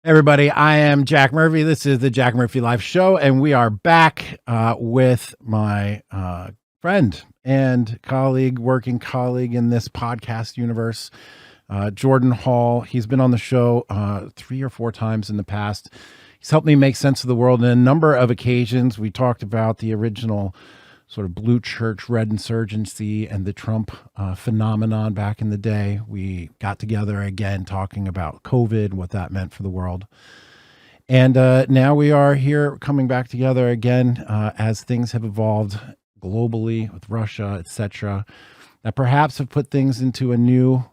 Everybody, I am Jack Murphy. This is the Jack Murphy Live Show, and we are back with my friend and colleague, working colleague in this podcast universe, Jordan Hall. He's been on the show 3 or 4 times in the past. He's helped me make sense of the world on a number of occasions. We talked about the original sort of blue church red insurgency and the Trump phenomenon back in the day. We got together again talking about COVID, what that meant for the world. And now we are here coming back together again as things have evolved globally with Russia, etc., that perhaps have put things into a new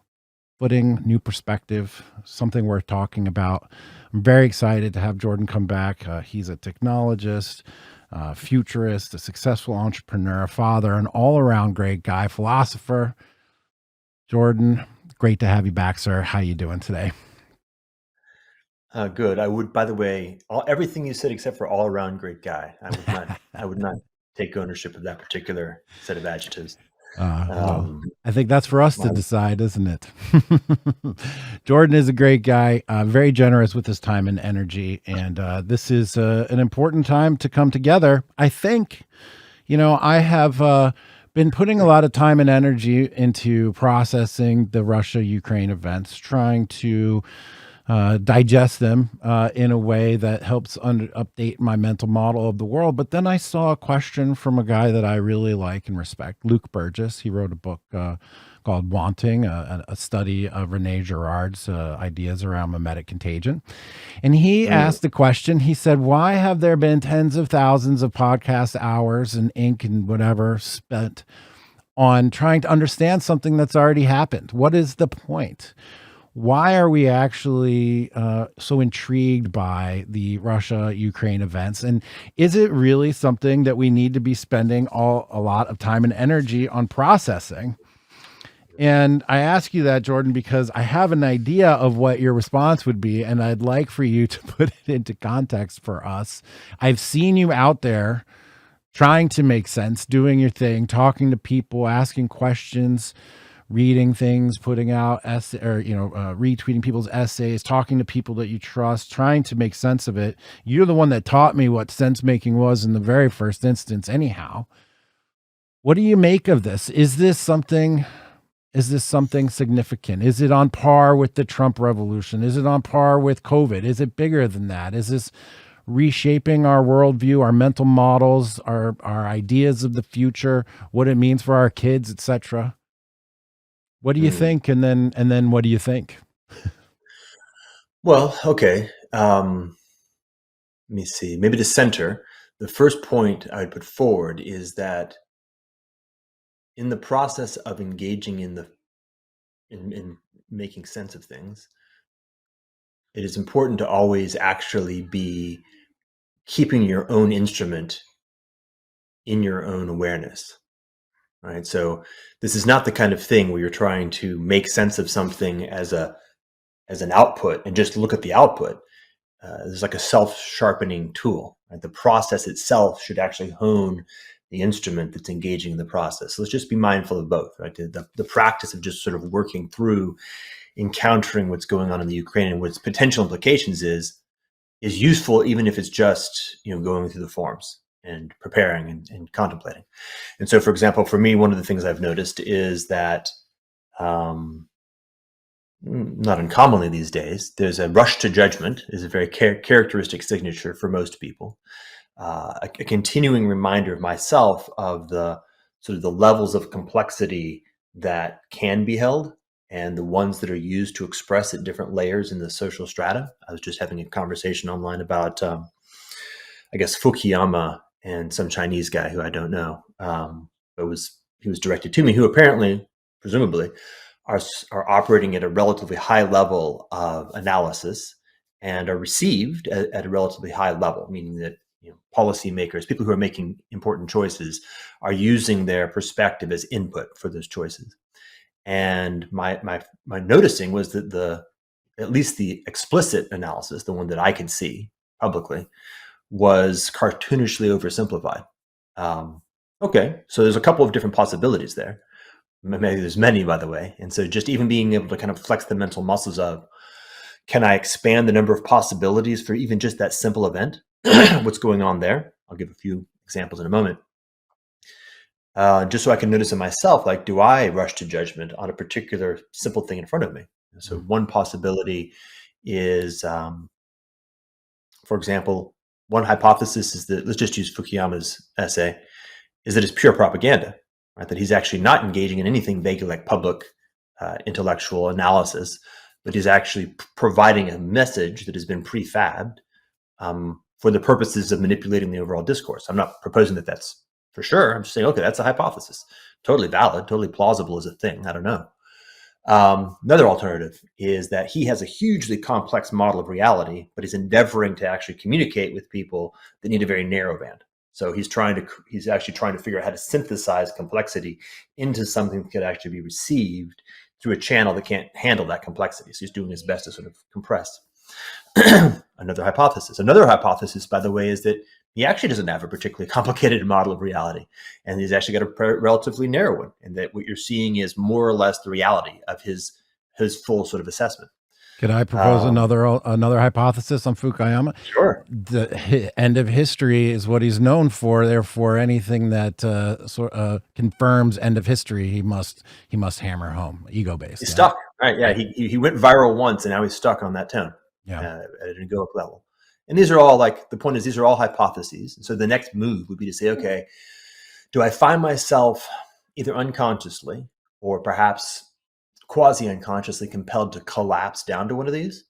footing, new perspective, something worth talking about. I'm very excited to have Jordan come back. He's a technologist, futurist, a successful entrepreneur, father, an all-around great guy, philosopher. Jordan, great to have you back, sir. How you doing today? Good. I would, by the way, everything you said except for all-around great guy. I would not take ownership of that particular set of adjectives. Well, I think that's for us to decide, isn't it? Jordan is a great guy, very generous with his time and energy, and this is an important time to come together. I think, I have been putting a lot of time and energy into processing the Russia-Ukraine events, trying to digest them in a way that helps update my mental model of the world. But then I saw a question from a guy that I really like and respect, Luke Burgess. He wrote a book called Wanting, a study of Rene Girard's ideas around mimetic contagion. And he asked the question, he said, why have there been tens of thousands of podcast hours and ink and whatever spent on trying to understand something that's already happened? What is the point? Why are we actually so intrigued by the Russia-Ukraine events? And is it really something that we need to be spending a lot of time and energy on processing? And I ask you that, Jordan, because I have an idea of what your response would be, and I'd like for you to put it into context for us. I've seen you out there trying to make sense, doing your thing, talking to people, asking questions, reading things, putting out retweeting people's essays, talking to people that you trust, trying to make sense of it. You're the one that taught me what sense making was in the very first instance anyhow. What do you make of this? Is this something significant? Is it on par with the Trump revolution? Is it on par with COVID? Is it bigger than that? Is this reshaping our worldview, our mental models, our ideas of the future, what it means for our kids, etc.? What do you think? And then what do you think? Well, okay. Let me see. Maybe to center, the first point I would put forward is that in the process of engaging in making sense of things, it is important to always actually be keeping your own instrument in your own awareness. Right. So this is not the kind of thing where you're trying to make sense of something as an output and just look at the output. There's like a self-sharpening tool. Right? The process itself should actually hone the instrument that's engaging in the process. So let's just be mindful of both. Right. The practice of just sort of working through, encountering what's going on in the Ukraine and what its potential implications is useful, even if it's just going through the forms and preparing and contemplating. And so, for example, for me, one of the things I've noticed is that, not uncommonly these days, there's a rush to judgment is a very characteristic signature for most people. A continuing reminder of myself of the sort of the levels of complexity that can be held and the ones that are used to express at different layers in the social strata. I was just having a conversation online about, I guess, Fukiyama and some Chinese guy who I don't know, but he was directed to me, who apparently, presumably, are operating at a relatively high level of analysis and are received at a relatively high level, meaning that policymakers, people who are making important choices, are using their perspective as input for those choices. And my noticing was that at least the explicit analysis, the one that I could see publicly, was cartoonishly oversimplified. Okay, so there's a couple of different possibilities there. Maybe there's many, by the way. And so just even being able to kind of flex the mental muscles of, Can I expand the number of possibilities for even just that simple event? What's going on there? I'll give a few examples in a moment. Just so I can notice in myself, like, do I rush to judgment on a particular simple thing in front of me? So one possibility is, for example, one hypothesis is that, let's just use Fukuyama's essay, is that it's pure propaganda, right? That he's actually not engaging in anything vaguely like public intellectual analysis, but he's actually providing a message that has been prefabbed for the purposes of manipulating the overall discourse. I'm not proposing that that's for sure. I'm just saying, okay, that's a hypothesis. Totally valid, totally plausible as a thing. I don't know. Another alternative is that he has a hugely complex model of reality, but he's endeavoring to actually communicate with people that need a very narrow band. So he's actually trying to figure out how to synthesize complexity into something that could actually be received through a channel that can't handle that complexity. So he's doing his best to sort of compress. Another hypothesis, by the way, is that he actually doesn't have a particularly complicated model of reality, and he's actually got a relatively narrow one, and that what you're seeing is more or less the reality of his full sort of assessment. Can I propose another hypothesis on Fukuyama? Sure. The end of history is what he's known for. Therefore, anything that confirms end of history, he must hammer home. Ego based. He's stuck, right? Yeah, he went viral once, and now he's stuck on that tone. Yeah. At an egoic level. And these are all, like, the point is, these are all hypotheses. And so the next move would be to say, okay, do I find myself either unconsciously or perhaps quasi-unconsciously compelled to collapse down to one of these?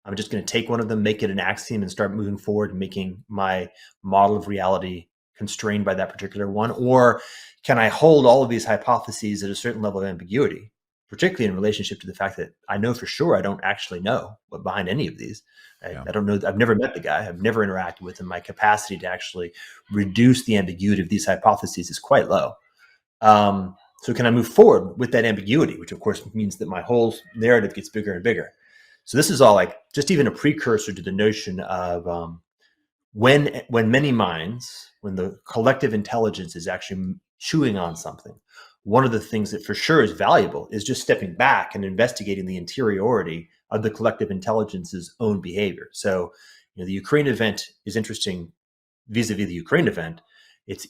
I'm just going to take one of them, make it an axiom, and start moving forward and making my model of reality constrained by that particular one? Or can I hold all of these hypotheses at a certain level of ambiguity, particularly in relationship to the fact that I know for sure I don't actually know what behind any of these. I don't know. I've never met the guy. I've never interacted with him. My capacity to actually reduce the ambiguity of these hypotheses is quite low. So can I move forward with that ambiguity, which of course means that my whole narrative gets bigger and bigger. So this is all like just even a precursor to the notion of when many minds, when the collective intelligence is actually chewing on something, one of the things that for sure is valuable is just stepping back and investigating the interiority of the collective intelligence's own behavior. So, the Ukraine event is interesting vis-a-vis the Ukraine event. It's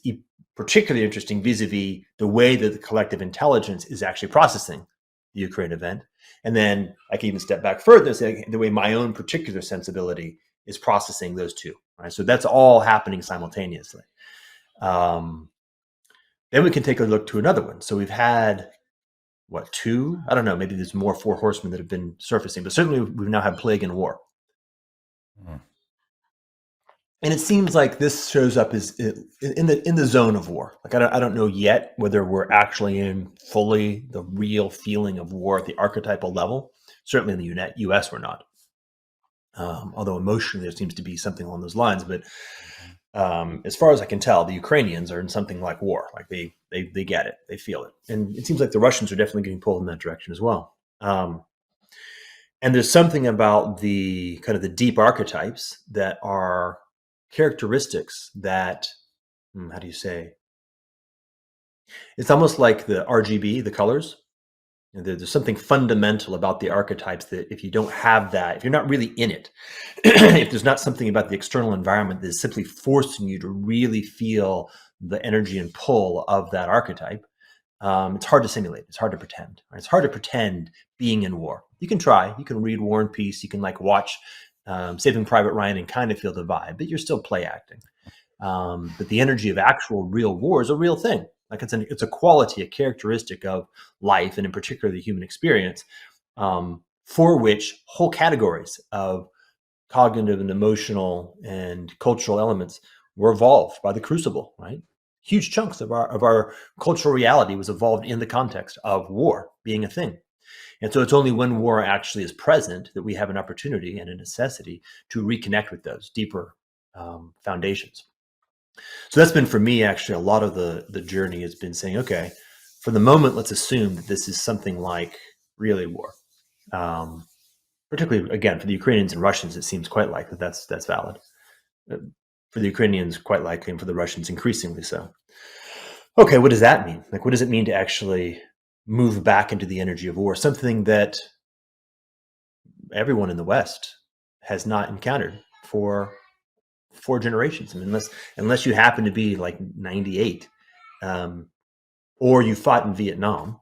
particularly interesting vis-a-vis the way that the collective intelligence is actually processing the Ukraine event. And then I can even step back further and say the way my own particular sensibility is processing those two. Right? So that's all happening simultaneously. Then we can take a look to another one. So we've had, two? I don't know. Maybe there's more four horsemen that have been surfacing, but certainly we've now had plague and war. And it seems like this shows up as in the zone of war. Like I don't know yet whether we're actually in fully the real feeling of war at the archetypal level. Certainly in the U.S. we're not. Although emotionally there seems to be something along those lines, but as far as I can tell, the Ukrainians are in something like war. Like they get it, they feel it, and it seems like the Russians are definitely getting pulled in that direction as well. And there's something about the kind of the deep archetypes that are characteristics that, how do you say? It's almost like the RGB, the colors. There's something fundamental about the archetypes that if you don't have that, if you're not really in it, if there's not something about the external environment that is simply forcing you to really feel the energy and pull of that archetype, it's hard to simulate. It's hard to pretend. Right? It's hard to pretend being in war. You can try. You can read War and Peace. You can watch Saving Private Ryan and kind of feel the vibe, but you're still play acting. But the energy of actual real war is a real thing. Like it's a quality, a characteristic of life, and in particular the human experience, for which whole categories of cognitive and emotional and cultural elements were evolved by the crucible. Right, huge chunks of our cultural reality was evolved in the context of war being a thing, and so it's only when war actually is present that we have an opportunity and a necessity to reconnect with those deeper foundations. So that's been for me actually a lot of the journey has been saying, okay, for the moment, let's assume that this is something like really war. Particularly again for the Ukrainians and Russians, it seems quite likely that's valid. For the Ukrainians, quite likely, and for the Russians, increasingly so. Okay, what does that mean? Like, what does it mean to actually move back into the energy of war? Something that everyone in the West has not encountered for 4 generations. I mean, unless you happen to be like 98, or you fought in Vietnam,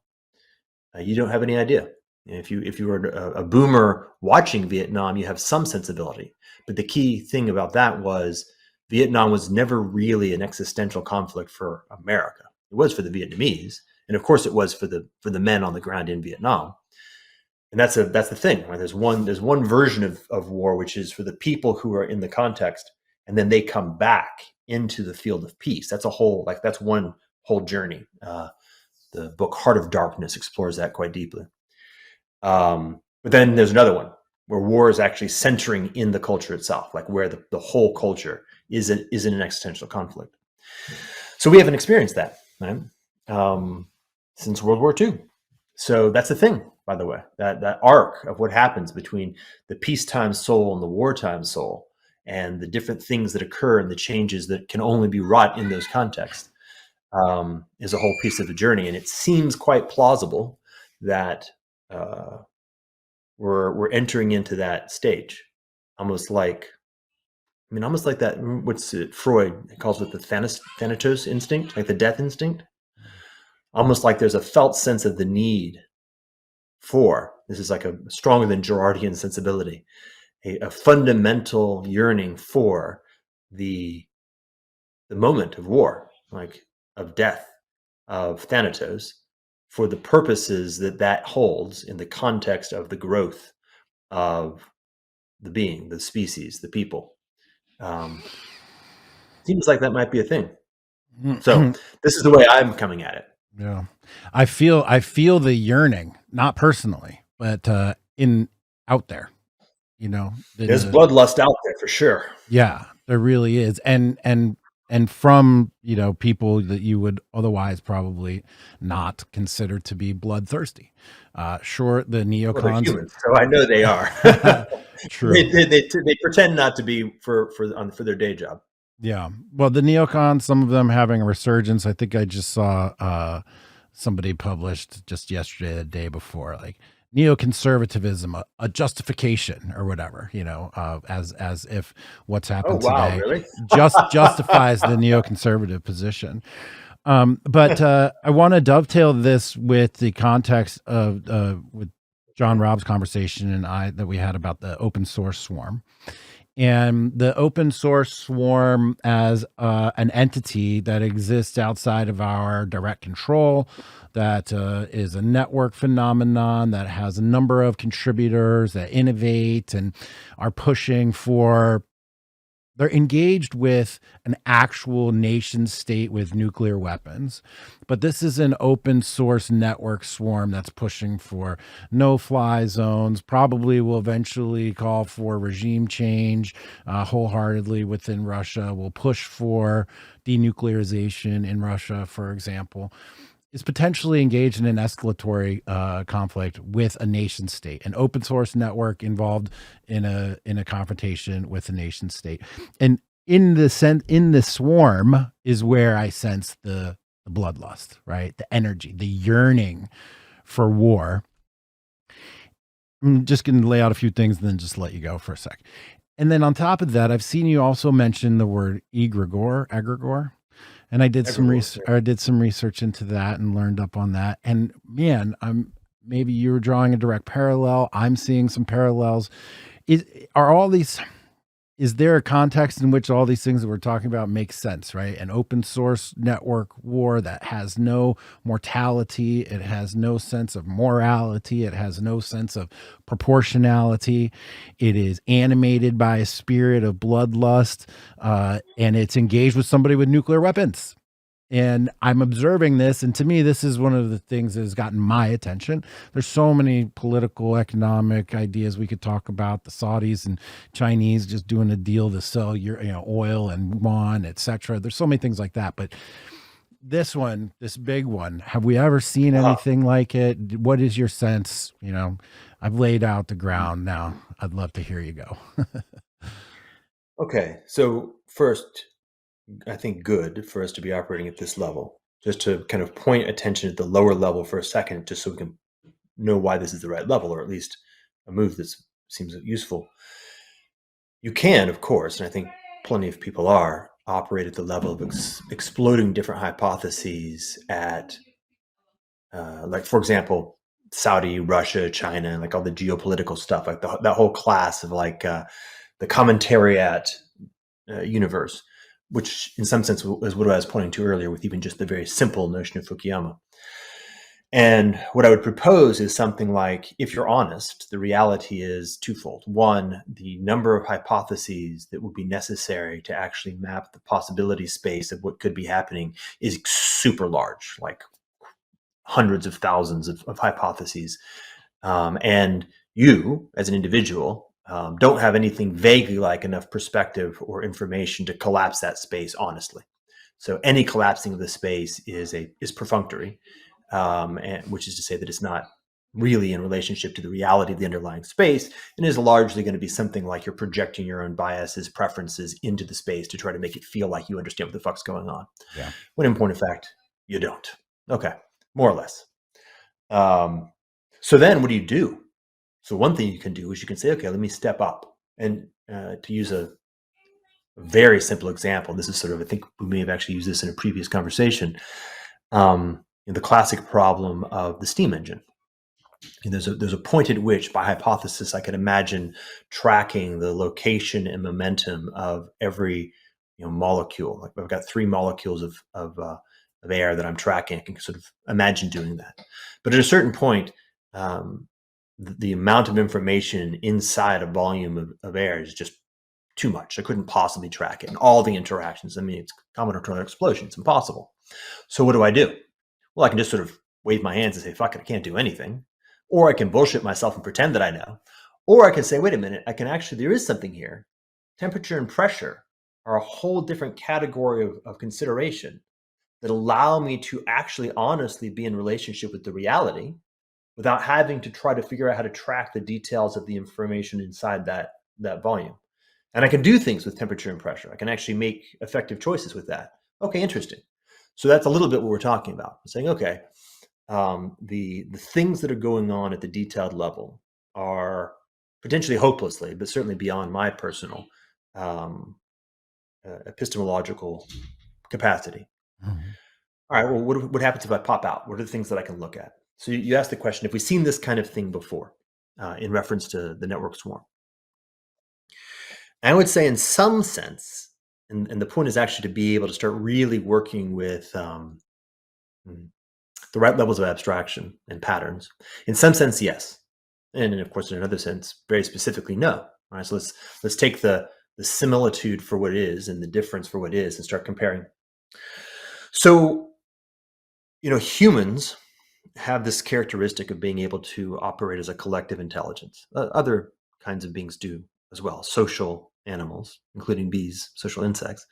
you don't have any idea. If you were a boomer watching Vietnam, you have some sensibility. But the key thing about that was Vietnam was never really an existential conflict for America. It was for the Vietnamese, and of course, it was for the men on the ground in Vietnam. And that's the thing. Right? There's one version of war, which is for the people who are in the context, and then they come back into the field of peace. That's one whole journey. The book Heart of Darkness explores that quite deeply. But then there's another one where war is actually centering in the culture itself, like where the whole culture is in an existential conflict. So we haven't experienced that, right? Since World War II. So that's the thing, by the way, that arc of what happens between the peacetime soul and the wartime soul, and the different things that occur and the changes that can only be wrought in those contexts, is a whole piece of the journey. And it seems quite plausible that we're entering into that stage, almost like that. What's it? Freud calls it the thanatos instinct, like the death instinct. Almost like there's a felt sense of the need for, this is like a stronger than Girardian sensibility, a fundamental yearning for the moment of war, like of death, of thanatos, for the purposes that holds in the context of the growth of the being, the species, the people. Seems like that might be a thing. So this is the way I'm coming at it. Yeah. I feel the yearning, not personally, but in out there, There's bloodlust out there for sure. Yeah, there really is. And from, people that you would otherwise probably not consider to be bloodthirsty. Sure, the neocons. Well, they're humans, so I know they are. True. They pretend not to be for their day job. Yeah. Well, the neocons, some of them having a resurgence. I think I just saw somebody published just yesterday, the day before, like neoconservatism, a justification or whatever, as if what's happened today really? just justifies the neoconservative position. But I want to dovetail this with the context of with John Robb's conversation and that we had about the open source swarm. And the open source swarm as an entity that exists outside of our direct control, that is a network phenomenon that has a number of contributors that innovate and are pushing for, they're engaged with an actual nation state with nuclear weapons. But this is an open source network swarm that's pushing for no-fly zones, probably will eventually call for regime change wholeheartedly within Russia, will push for denuclearization in Russia, for example, is potentially engaged in an escalatory conflict with a nation state, an open source network involved in a confrontation with a nation state. And in the swarm is where I sense the bloodlust, right? The energy, the yearning for war. I'm just going to lay out a few things and then just let you go for a sec. And then on top of that, I've seen you also mention the word egregore. And I did some research into that and learned up on that. And man, maybe you were drawing a direct parallel. I'm seeing some parallels. Is there a context in which all these things that we're talking about make sense, right? An open source network war that has no mortality, it has no sense of morality, it has no sense of proportionality. It is animated by a spirit of bloodlust, and it's engaged with somebody with nuclear weapons. And I'm observing this, and to me, this is one of the things that has gotten my attention. There's so many political, economic ideas we could talk about. The Saudis and Chinese just doing a deal to sell your, oil and yuan, etc. There's so many things like that. But this big one, have we ever seen anything like it? What is your sense? I've laid out the ground now. I'd love to hear you go. Okay, so first, I think good for us to be operating at this level, just to kind of point attention at the lower level for a second, just so we can know why this is the right level, or at least a move that's seems useful. You can, of course, and I think plenty of people are, operate at the level of exploding different hypotheses at, like, for example, Saudi, Russia, China, like all the geopolitical stuff, like that whole class of like the commentariat universe, which in some sense is what I was pointing to earlier with even just the very simple notion of Fukiyama. And what I would propose is something like, if you're honest, the reality is twofold. One, the number of hypotheses that would be necessary to actually map the possibility space of what could be happening is super large, like hundreds of thousands of hypotheses. And you, as an individual, don't have anything vaguely like enough perspective or information to collapse that space honestly. So any collapsing of the space is perfunctory, which is to say that it's not really in relationship to the reality of the underlying space, and is largely going to be something like you're projecting your own biases, preferences into the space to try to make it feel like you understand what the fuck's going on. Yeah. When in point of fact, you don't. Okay, more or less. So then what do you do? So one thing you can do is you can say, okay, let me step up. And to use a very simple example, this is sort of, I think we may have actually used this in a previous conversation, the classic problem of the steam engine. And there's a point at which, by hypothesis, I can imagine tracking the location and momentum of every molecule. Like I've got 3 molecules of air that I'm tracking. I can sort of imagine doing that. But at a certain point, the amount of information inside a volume of air is just too much. I couldn't possibly track it. And all the interactions, I mean, it's combinatorial explosion. It's impossible. So what do? Well, I can just sort of wave my hands and say, fuck it, I can't do anything. Or I can bullshit myself and pretend that I know. Or I can say, wait a minute, there is something here. Temperature and pressure are a whole different category of consideration that allow me to actually honestly be in relationship with the reality without having to try to figure out how to track the details of the information inside that volume. And I can do things with temperature and pressure. I can actually make effective choices with that. Okay, interesting. So that's a little bit what we're talking about. I'm saying, okay, the things that are going on at the detailed level are potentially hopelessly, but certainly beyond my personal epistemological capacity. Mm-hmm. All right, well, what happens if I pop out? What are the things that I can look at? So you asked the question, have we seen this kind of thing before in reference to the network swarm? I would say in some sense, and the point is actually to be able to start really working with the right levels of abstraction and patterns. In some sense, yes. And of course, in another sense, very specifically, no. All right, so let's take the similitude for what it is and the difference for what it is and start comparing. So, humans have this characteristic of being able to operate as a collective intelligence. Other kinds of beings do as well, social animals, including bees, social insects.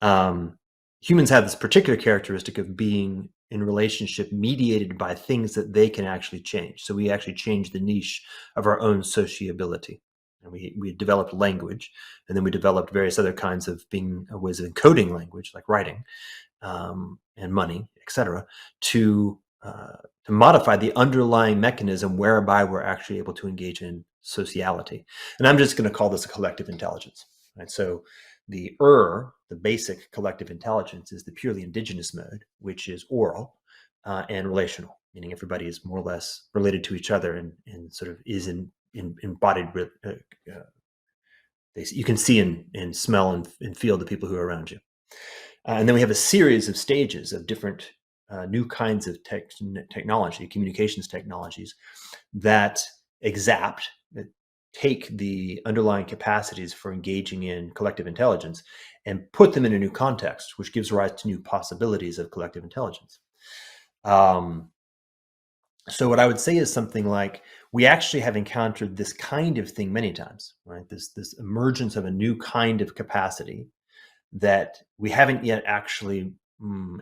Humans have this particular characteristic of being in relationship mediated by things that they can actually change. So we actually change the niche of our own sociability. And we developed language, and then we developed various other kinds of ways of encoding language, like writing and money, etc., to modify the underlying mechanism whereby we're actually able to engage in sociality. And I'm just going to call this a collective intelligence. Right? So the basic collective intelligence, is the purely indigenous mode, which is oral and relational, meaning everybody is more or less related to each other and sort of is embodied. You can see and smell and feel the people who are around you. And then we have a series of stages of different new kinds of technology, communications technologies, that take the underlying capacities for engaging in collective intelligence and put them in a new context, which gives rise to new possibilities of collective intelligence. So what I would say is something like, we actually have encountered this kind of thing many times, right? This emergence of a new kind of capacity that we haven't yet actually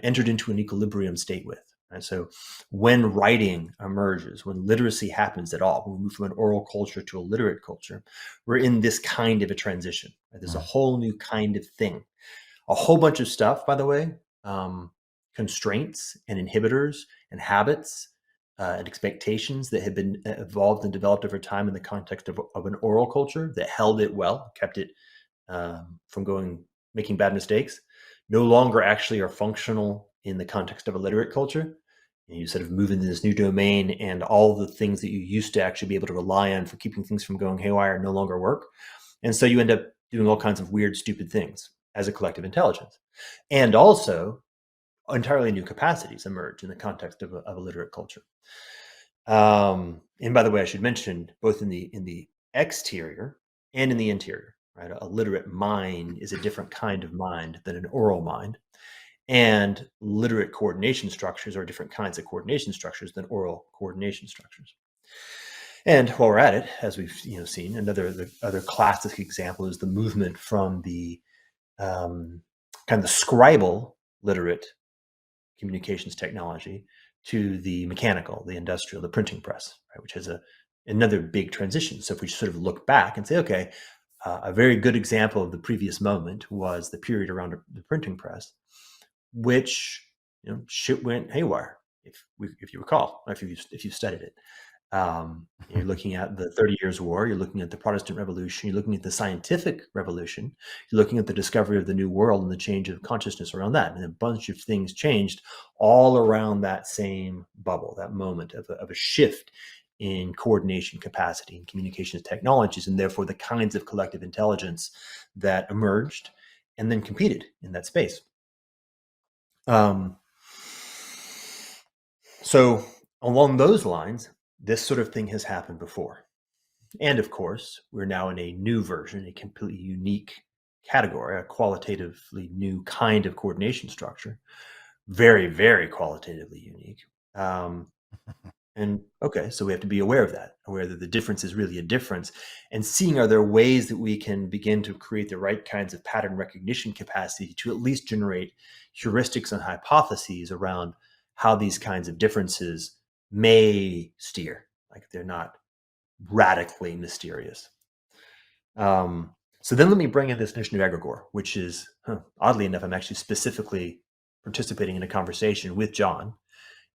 entered into an equilibrium state with. Right? So when writing emerges, when literacy happens at all, when we move from an oral culture to a literate culture, we're in this kind of a transition. Right? There's a whole new kind of thing. A whole bunch of stuff, by the way, constraints and inhibitors and habits and expectations that had been evolved and developed over time in the context of an oral culture that held it well, kept it from making bad mistakes, no longer actually are functional in the context of a literate culture. And you sort of move into this new domain, and all the things that you used to actually be able to rely on for keeping things from going haywire no longer work. And so you end up doing all kinds of weird, stupid things as a collective intelligence. And also, entirely new capacities emerge in the context of a literate culture. And by the way, I should mention, both in the exterior and in the interior, right? A literate mind is a different kind of mind than an oral mind, and literate coordination structures are different kinds of coordination structures than oral coordination structures. And while we're at it, as we've seen, the other classic example is the movement from the kind of the scribal literate communications technology to the mechanical, the industrial, the printing press, right, which is another big transition. So if we sort of look back and say, okay, a very good example of the previous moment was the period around the printing press, which shit went haywire, if you recall, if you studied it. You're looking at the 30 Years' War, you're looking at the Protestant Revolution, you're looking at the scientific revolution, you're looking at the discovery of the New World and the change of consciousness around that. And a bunch of things changed all around that same bubble, that moment of a shift in coordination capacity and communications technologies, and therefore the kinds of collective intelligence that emerged and then competed in that space. So along those lines, this sort of thing has happened before. And of course, we're now in a new version, a completely unique category, a qualitatively new kind of coordination structure, very, very qualitatively unique. And okay, so we have to be aware of that, aware that the difference is really a difference, and seeing, are there ways that we can begin to create the right kinds of pattern recognition capacity to at least generate heuristics and hypotheses around how these kinds of differences may steer, like they're not radically mysterious. So then let me bring in this notion of egregore, which is, oddly enough, I'm actually specifically participating in a conversation with John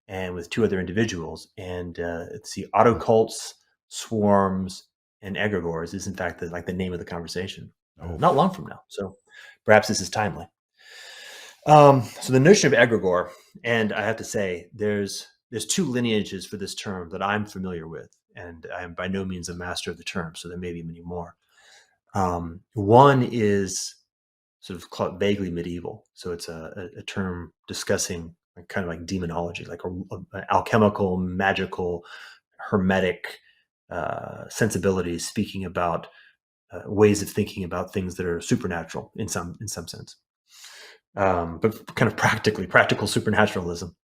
and with two other individuals. And let's see, autocults, swarms, and egregores is in fact the name of the conversation. Not long from now. So perhaps this is timely. So the notion of egregore, and I have to say, there's two lineages for this term that I'm familiar with, and I am by no means a master of the term, so there may be many more. One is sort of vaguely medieval, so it's a term discussing kind of like demonology, like an alchemical, magical, hermetic sensibilities, speaking about ways of thinking about things that are supernatural in some sense. But kind of practical supernaturalism.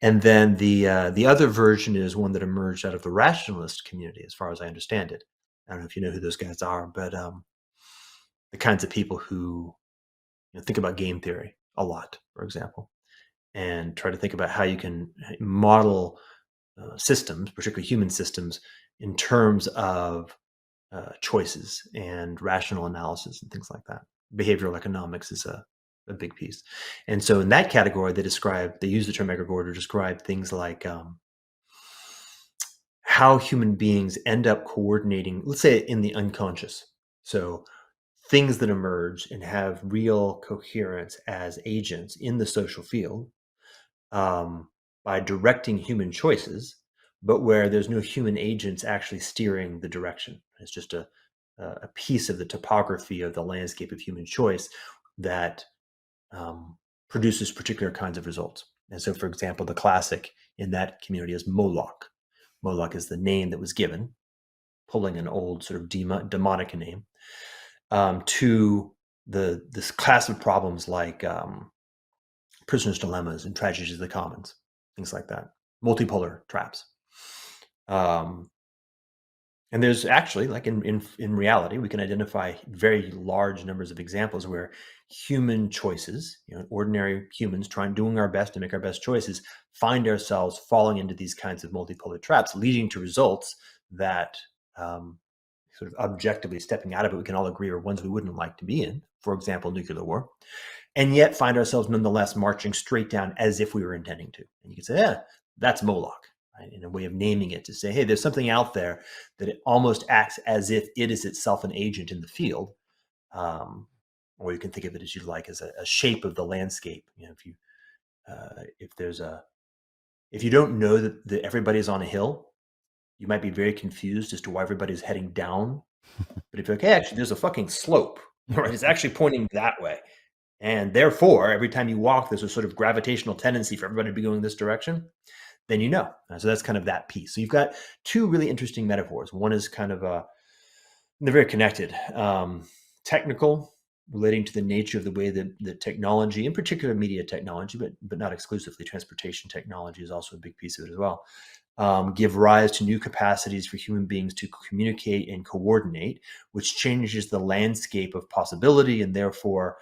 And then the other version is one that emerged out of the rationalist community, as far as I understand it. I don't know if you know who those guys are, but the kinds of people who think about game theory a lot, for example, and try to think about how you can model systems, particularly human systems, in terms of choices and rational analysis and things like that. Behavioral economics is a big piece. And so in that category, they use the term egregore to describe things like how human beings end up coordinating, let's say in the unconscious. So things that emerge and have real coherence as agents in the social field by directing human choices, but where there's no human agents actually steering the direction. It's just a piece of the topography of the landscape of human choice that produces particular kinds of results. And so, for example, the classic in that community is Moloch. Moloch is the name that was given, pulling an old sort of demonic name, to this class of problems like prisoners' dilemmas and tragedies of the commons, things like that, multipolar traps. And there's actually, like in reality, we can identify very large numbers of examples where human choices, ordinary humans doing our best to make our best choices, find ourselves falling into these kinds of multipolar traps, leading to results that sort of objectively stepping out of it, we can all agree are ones we wouldn't like to be in, for example, nuclear war, and yet find ourselves nonetheless marching straight down as if we were intending to. And you can say, yeah, that's Moloch. right? In a way of naming it, to say, hey, there's something out there that it almost acts as if it is itself an agent in the field. Or you can think of it as you like, as a shape of the landscape. If you don't know that everybody's on a hill, you might be very confused as to why everybody's heading down. But if you're like, hey, actually, there's a fucking slope, right? It's actually pointing that way. And therefore, every time you walk, there's a sort of gravitational tendency for everybody to be going this direction. Then you know. So that's kind of that piece. So you've got two really interesting metaphors. One is kind of they're very connected. Technical, relating to the nature of the way that the technology, in particular media technology, but not exclusively, transportation technology is also a big piece of it as well, give rise to new capacities for human beings to communicate and coordinate, which changes the landscape of possibility and therefore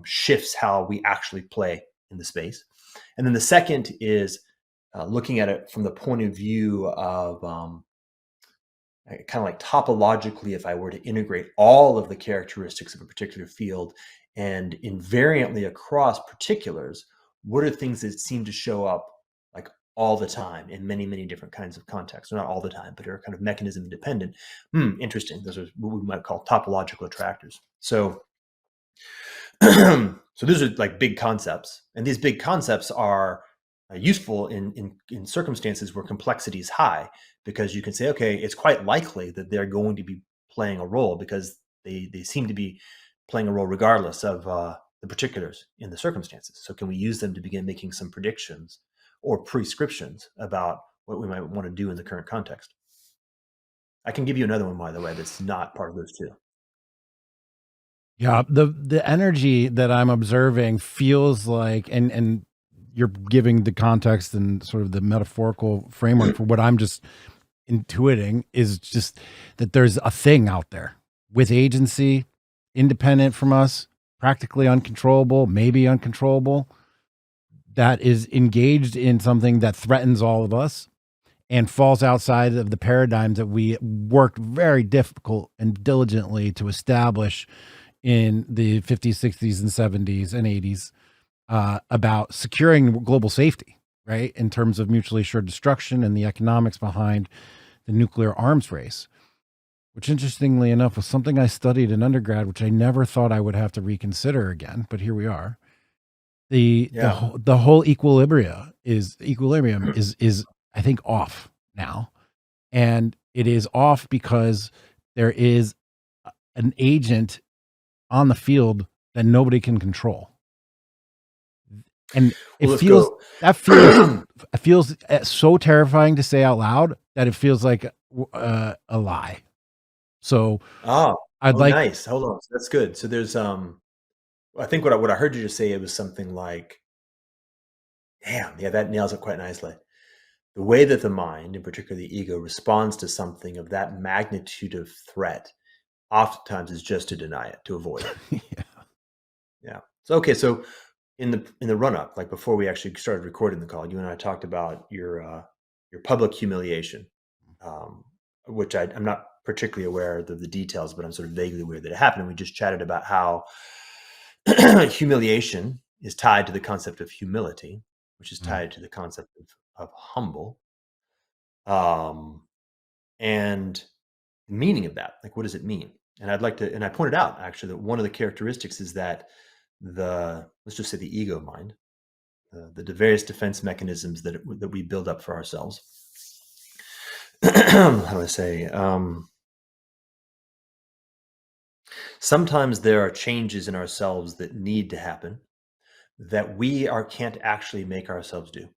shifts how we actually play in the space. And then the second is looking at it from the point of view of kind of like topologically, if I were to integrate all of the characteristics of a particular field and invariantly across particulars, what are things that seem to show up like all the time in many, many different kinds of contexts? Not all the time, but are kind of mechanism independent. Interesting. Those are what we might call topological attractors. So so those are like big concepts, and these big concepts are useful in circumstances where complexity is high, because you can say, okay, it's quite likely that they're going to be playing a role because they seem to be playing a role regardless of the particulars in the circumstances. So can we use them to begin making some predictions or prescriptions about what we might want to do in the current context? I can give you another one, by the way, that's not part of those two. Yeah, the energy that I'm observing feels like, and you're giving the context and sort of the metaphorical framework for what I'm just intuiting, is just that there's a thing out there with agency, independent from us, practically uncontrollable, maybe uncontrollable, that is engaged in something that threatens all of us and falls outside of the paradigms that we worked very difficult and diligently to establish in the 50s, 60s, and 70s and 80s about securing global safety, right? In terms of mutually assured destruction and the economics behind the nuclear arms race, which interestingly enough was something I studied in undergrad, which I never thought I would have to reconsider again, but here we are. The whole equilibrium is I think off now, and it is off because there is an agent on the field that nobody can control. And it feels so terrifying to say out loud that it feels like a lie. So nice. Hold on. That's good. So there's I think what I heard you just say, it was something like, damn, yeah, that nails it quite nicely. The way that the mind, in particular the ego, responds to something of that magnitude of threat, oftentimes is just to deny it, to avoid it. Yeah. So okay, so in the run up, like before we actually started recording the call, you and I talked about your public humiliation, which I'm not particularly aware of the details, but I'm sort of vaguely aware that it happened. And we just chatted about how humiliation is tied to the concept of humility, which is tied to the concept of humble, and the meaning of that. Like, what does it mean? And I pointed out actually that one of the characteristics is that let's just say the ego mind, the various defense mechanisms that we build up for ourselves. How do I say? Sometimes there are changes in ourselves that need to happen that we can't actually make ourselves do.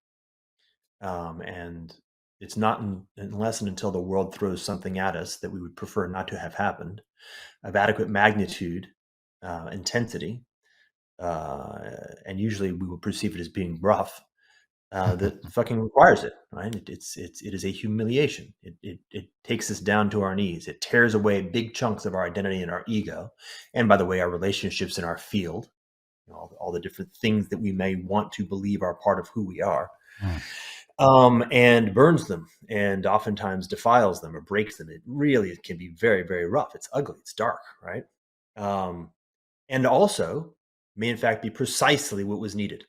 And it's not unless and until the world throws something at us that we would prefer not to have happened, of adequate magnitude, intensity, and usually we will perceive it as being rough, that fucking requires it, right? It is a humiliation. It takes us down to our knees. It tears away big chunks of our identity and our ego, and by the way, our relationships in our field, all the different things that we may want to believe are part of who we are, and burns them, and oftentimes defiles them or breaks them. It can be very, very rough. It's ugly. It's dark, right? And also may in fact be precisely what was needed.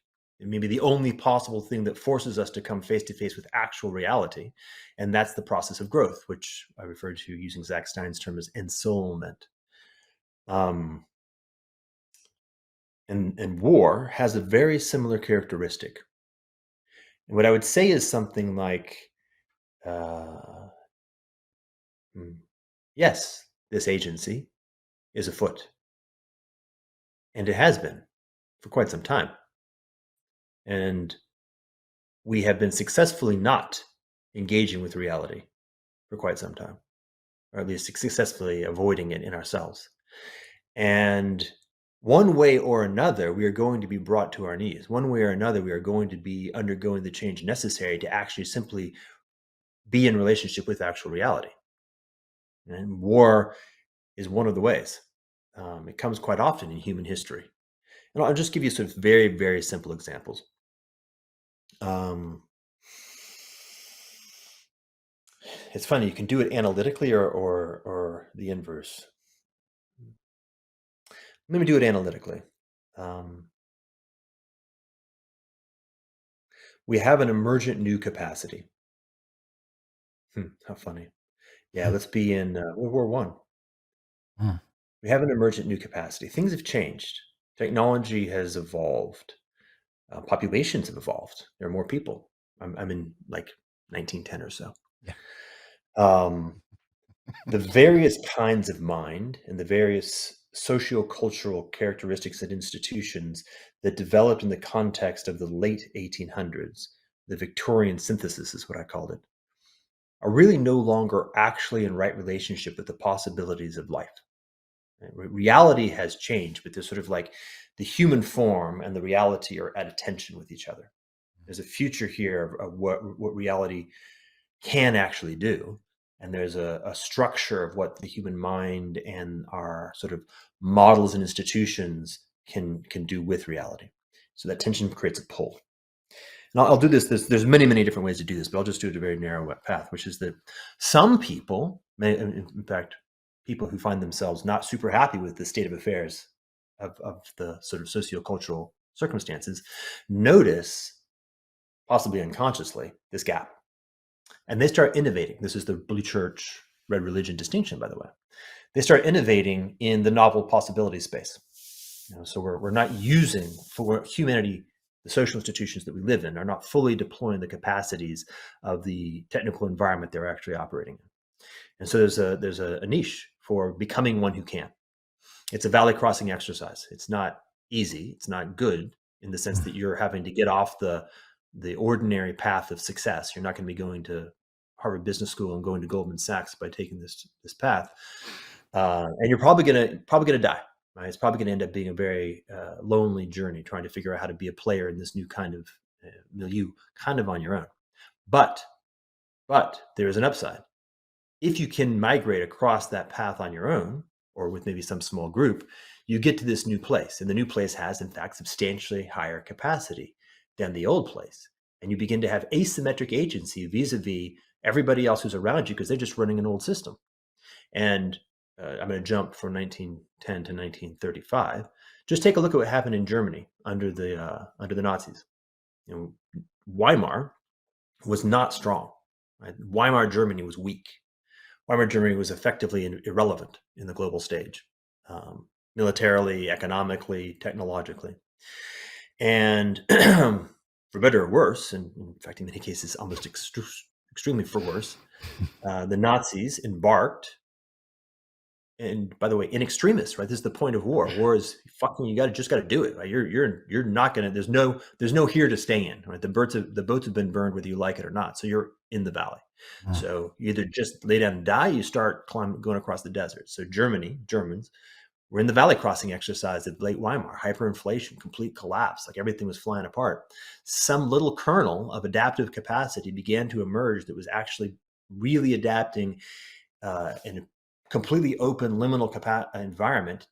maybe the only possible thing that forces us to come face to face with actual reality. And that's the process of growth, which I refer to using Zach Stein's term as ensoulment. And war has a very similar characteristic. And what I would say is something like, yes, this agency is afoot. And it has been for quite some time. And we have been successfully not engaging with reality for quite some time, or at least successfully avoiding it in ourselves. And one way or another, we are going to be brought to our knees. One way or another, we are going to be undergoing the change necessary to actually simply be in relationship with actual reality. And war is one of the ways. It comes quite often in human history. And I'll just give you sort of very, very simple examples. It's funny, you can do it analytically or the inverse. Let me do it analytically. We have an emergent new capacity. How funny. Yeah, let's be in World War One. We have an emergent new capacity. Things have changed. Technology has evolved. Populations have evolved. There are more people. I'm in like 1910 or so. Yeah. The various kinds of mind and the various socio-cultural characteristics and institutions that developed in the context of the late 1800s, the Victorian synthesis is what I called it, are really no longer actually in right relationship with the possibilities of life. Reality has changed, but there's sort of like the human form and the reality are at a tension with each other. There's a future here of what reality can actually do. And there's a structure of what the human mind and our sort of models and institutions can do with reality. So that tension creates a pull. And I'll do this. There's many, many different ways to do this, but I'll just do it a very narrow path, which is that some people, in fact, people who find themselves not super happy with the state of affairs of the sort of sociocultural circumstances, notice, possibly unconsciously, this gap. And they start innovating. This is the blue church, red religion distinction, by the way. They start innovating in the novel possibility space. So we're not using, for humanity, the social institutions that we live in are not fully deploying the capacities of the technical environment they're actually operating in. And so there's a niche for becoming one who can. It's a valley crossing exercise. It's not easy. It's not good in the sense that you're having to get off the ordinary path of success. You're not going to be going to Harvard Business School and going to Goldman Sachs by taking this path, and you're probably gonna die. Right? It's probably going to end up being a very lonely journey trying to figure out how to be a player in this new kind of milieu, kind of on your own. But there is an upside. If you can migrate across that path on your own, or with maybe some small group, you get to this new place, and the new place has, in fact, substantially higher capacity than the old place. And you begin to have asymmetric agency vis-a-vis everybody else who's around you because they're just running an old system. And I'm going to jump from 1910 to 1935. Just take a look at what happened in Germany under the Nazis. Weimar was not strong. Right? Weimar Germany was weak. Weimar Germany was effectively irrelevant in the global stage, militarily, economically, technologically. And for better or worse, and in fact, in many cases, almost extremely for worse, the Nazis embarked. And by the way, in extremis, right? This is the point of war. War is fucking. You just got to do it. Right? You're not gonna. There's no here to stay in. Right? The boats have been burned whether you like it or not. So you're in the valley. So you either just lay down and die. You start going across the desert. So Germans were in the valley crossing exercise at late Weimar. Hyperinflation, complete collapse. Like everything was flying apart. Some little kernel of adaptive capacity began to emerge that was actually really adapting in a completely open liminal environment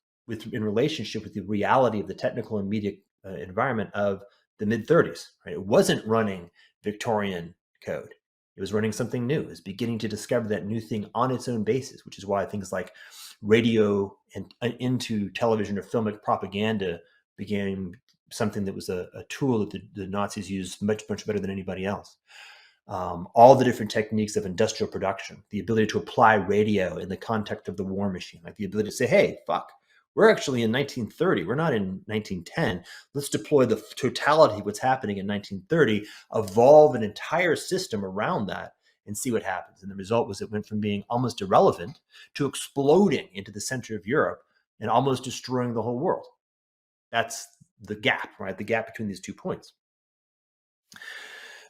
in relationship with the reality of the technical and media environment of the mid-30s. Right? It wasn't running Victorian code. It was running something new. It was beginning to discover that new thing on its own basis, which is why things like radio and into television or filmic propaganda became something that was a tool that the Nazis used much better than anybody else. All the different techniques of industrial production, the ability to apply radio in the context of the war machine, like the ability to say, hey, fuck, we're actually in 1930. We're not in 1910. Let's deploy the totality of what's happening in 1930, evolve an entire system around that, and see what happens. And the result was it went from being almost irrelevant to exploding into the center of Europe and almost destroying the whole world. That's the gap, right? The gap between these 2 points.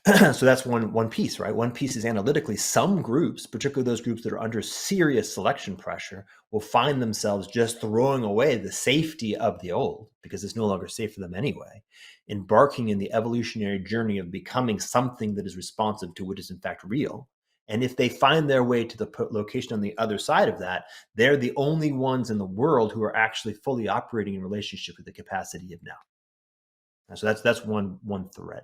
So that's one piece, right? One piece is analytically, some groups, particularly those groups that are under serious selection pressure, will find themselves just throwing away the safety of the old because it's no longer safe for them anyway, embarking in the evolutionary journey of becoming something that is responsive to what is in fact real. And if they find their way to the location on the other side of that, they're the only ones in the world who are actually fully operating in relationship with the capacity of now. And so that's one thread.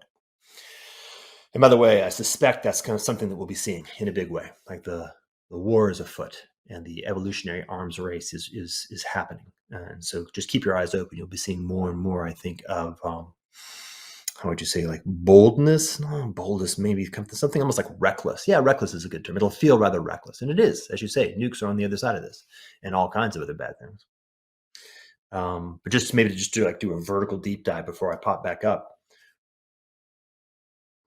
And by the way, I suspect that's kind of something that we'll be seeing in a big way. Like the war is afoot and the evolutionary arms race is happening. And so just keep your eyes open. You'll be seeing more and more, I think, of how would you say, like boldness? No, boldness maybe something almost like reckless. Yeah, reckless is a good term. It'll feel rather reckless. And it is, as you say, nukes are on the other side of this and all kinds of other bad things. But just maybe to do a vertical deep dive before I pop back up.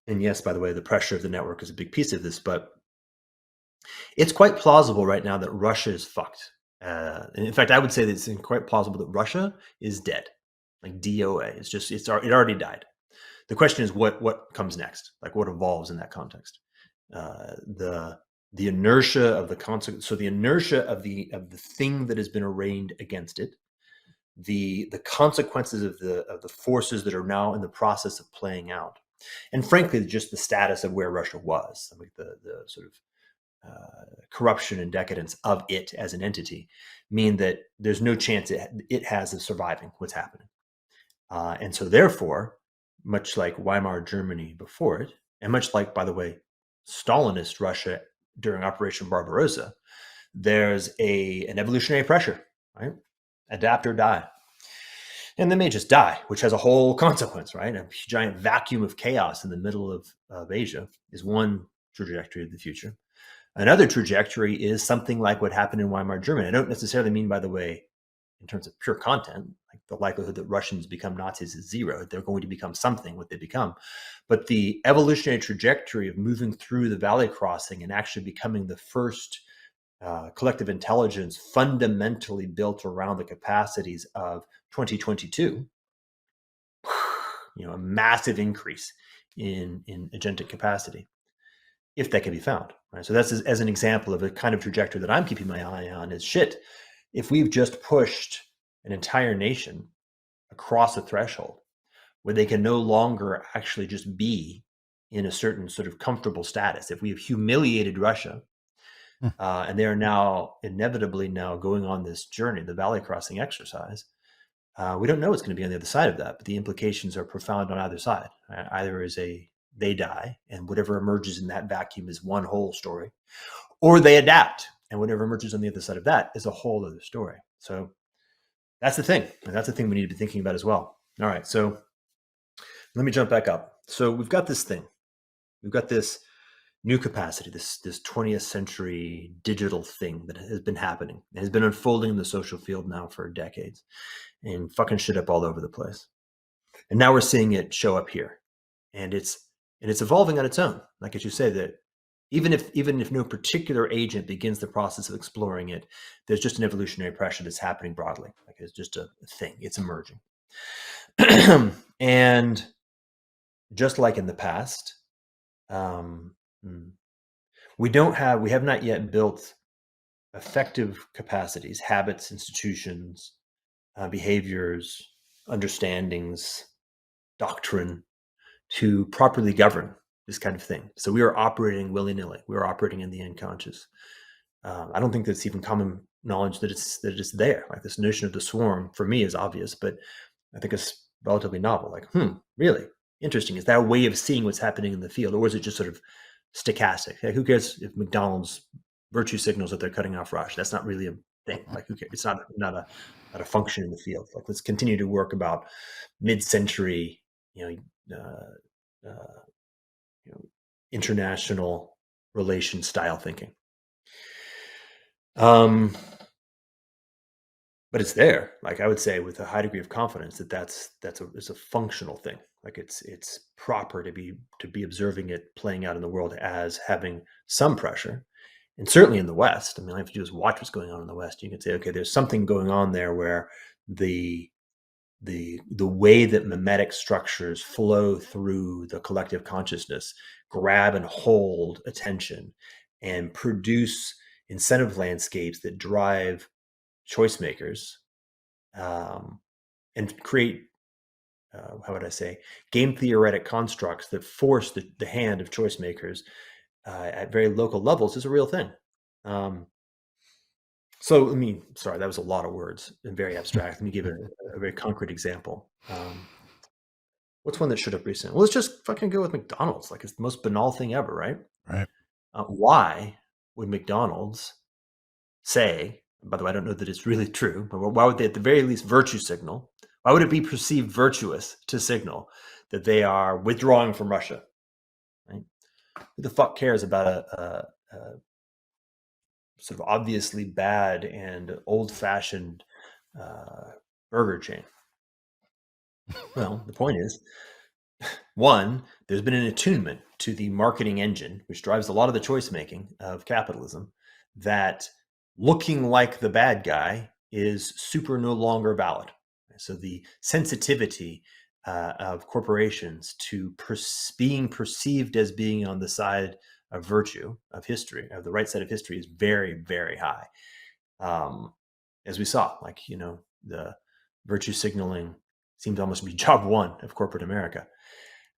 And yes, by the way, the pressure of the network is a big piece of this, but it's quite plausible right now that Russia is fucked. And in fact, I would say that it's quite plausible that Russia is dead, like DOA. It already died. The question is what comes next, like what evolves in that context. The inertia of the consequence, so the inertia of the thing that has been arraigned against it, the consequences of the forces that are now in the process of playing out. And frankly, just the status of where Russia was, like the sort of corruption and decadence of it as an entity, mean that there's no chance it has of surviving what's happening. And so therefore, much like Weimar Germany before it, and much like, by the way, Stalinist Russia during Operation Barbarossa, there's an evolutionary pressure, right? Adapt or die. And they may just die, which has a whole consequence, right? A giant vacuum of chaos in the middle of Asia is one trajectory of the future. Another trajectory is something like what happened in Weimar Germany. I don't necessarily mean, by the way, in terms of pure content, like the likelihood that Russians become Nazis is zero. They're going to become something, what they become. But the evolutionary trajectory of moving through the valley crossing and actually becoming the first collective intelligence fundamentally built around the capacities of 2022, a massive increase in agentic capacity, if that can be found. Right? So that's as an example of a kind of trajectory that I'm keeping my eye on is shit. If we've just pushed an entire nation across a threshold where they can no longer actually just be in a certain sort of comfortable status, if we have humiliated Russia, and they are now inevitably going on this journey, the valley crossing exercise, we don't know what's going to be on the other side of that, but the implications are profound on either side. Either is they die, and whatever emerges in that vacuum is one whole story, or they adapt, and whatever emerges on the other side of that is a whole other story. So that's the thing, and that's the thing we need to be thinking about as well. All right, so let me jump back up. So we've got this thing. We've got this new capacity, this 20th century digital thing that has been happening. It has been unfolding in the social field now for decades and fucking shit up all over the place. And now we're seeing it show up here. And it's evolving on its own. Like as you say, that even if no particular agent begins the process of exploring it, there's just an evolutionary pressure that's happening broadly. Like it's just a thing. It's emerging. And just like in the past, we have not yet built effective capacities, habits, institutions, behaviors, understandings, doctrine to properly govern this kind of thing. So we are operating willy-nilly. We are operating in the unconscious. I don't think that's even common knowledge that it's there. Like this notion of the swarm for me is obvious, but I think it's relatively novel. Like, really interesting. Is that a way of seeing what's happening in the field, or is it just sort of stochastic? Like, who cares if McDonald's virtue signals that they're cutting off Rush? That's not really thing. Like, who cares? It's not a function in the field. Like, let's continue to work about mid-century, international relation style thinking. But it's there. Like, I would say with a high degree of confidence that it's a functional thing. Like, it's proper to be observing it playing out in the world as having some pressure. And certainly in the West, I mean, all you have to do is watch what's going on in the West. You can say, okay, there's something going on there where the way that mimetic structures flow through the collective consciousness grab and hold attention and produce incentive landscapes that drive choice makers, and create, how would I say, game theoretic constructs that force the hand of choice makers at very local levels is a real thing. So, I mean, sorry, that was a lot of words and very abstract. Let me give a very concrete example. What's one that showed up recently? Well, let's just fucking go with McDonald's. Like, it's the most banal thing ever, right? Right. Why would McDonald's say, by the way, I don't know that it's really true, but why would they at the very least virtue signal? Why would it be perceived virtuous to signal that they are withdrawing from Russia? Right? Who the fuck cares about a sort of obviously bad and old-fashioned burger chain? Well, the point is, one, there's been an attunement to the marketing engine, which drives a lot of the choice making of capitalism, that looking like the bad guy is super no longer valid. So the sensitivity of corporations to being perceived as being on the side of virtue, of history, of the right side of history, is very, very high. As we saw, like, the virtue signaling seems almost to be job one of corporate America.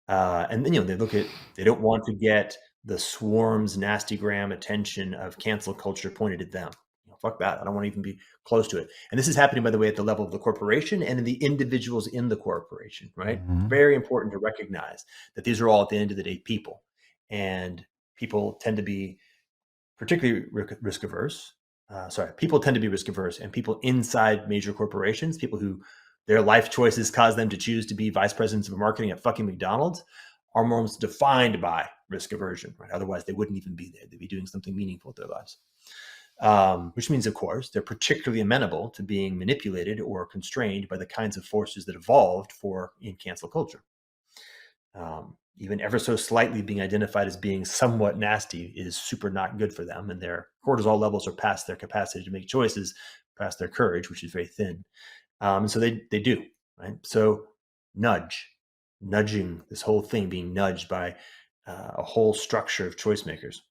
And then, they don't want to get the swarm's nasty gram attention of cancel culture pointed at them. Fuck that. I don't want to even be close to it. And this is happening, by the way, at the level of the corporation and in the individuals in the corporation, right? Mm-hmm. Very important to recognize that these are all, at the end of the day, people. And people tend to be particularly risk averse. People tend to be risk averse, and people inside major corporations, people who their life choices cause them to choose to be vice presidents of marketing at fucking McDonald's, are more defined by risk aversion, right? Otherwise, they wouldn't even be there. They'd be doing something meaningful with their lives. Which means, of course, they're particularly amenable to being manipulated or constrained by the kinds of forces that evolved in cancel culture. Even ever so slightly being identified as being somewhat nasty is super not good for them, and their cortisol levels are past their capacity to make choices, past their courage, which is very thin. And so they do, right? So nudging, this whole thing being nudged by a whole structure of choice makers.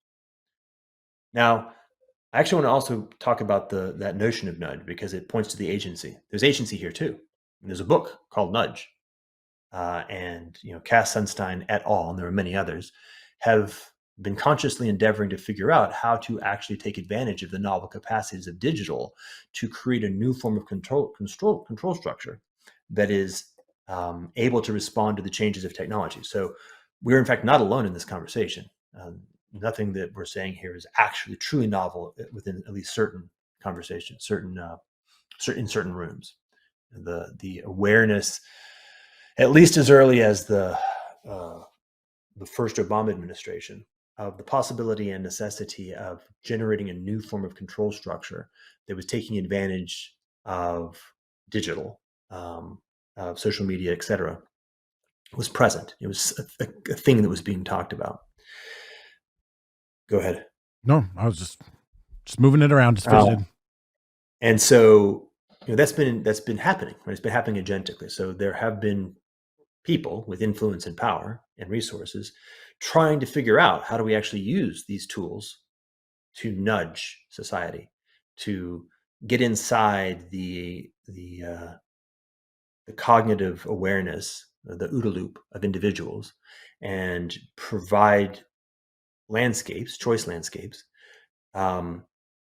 Now, I actually want to also talk about that notion of nudge, because it points to the agency. There's agency here too. And there's a book called Nudge. And Cass Sunstein et al., and there are many others, have been consciously endeavoring to figure out how to actually take advantage of the novel capacities of digital to create a new form of control structure that is able to respond to the changes of technology. So we're in fact not alone in this conversation. Nothing that we're saying here is actually truly novel within at least certain conversations, in certain rooms. The awareness, at least as early as the first Obama administration, of the possibility and necessity of generating a new form of control structure that was taking advantage of digital, of social media, et cetera, was present. It was a thing that was being talked about. Go ahead. No, I was just moving it around, just fidgeted. And so that's been happening, right? It's been happening agentically. So there have been people with influence and power and resources trying to figure out, how do we actually use these tools to nudge society, to get inside the cognitive awareness, the OODA loop of individuals, and provide choice landscapes,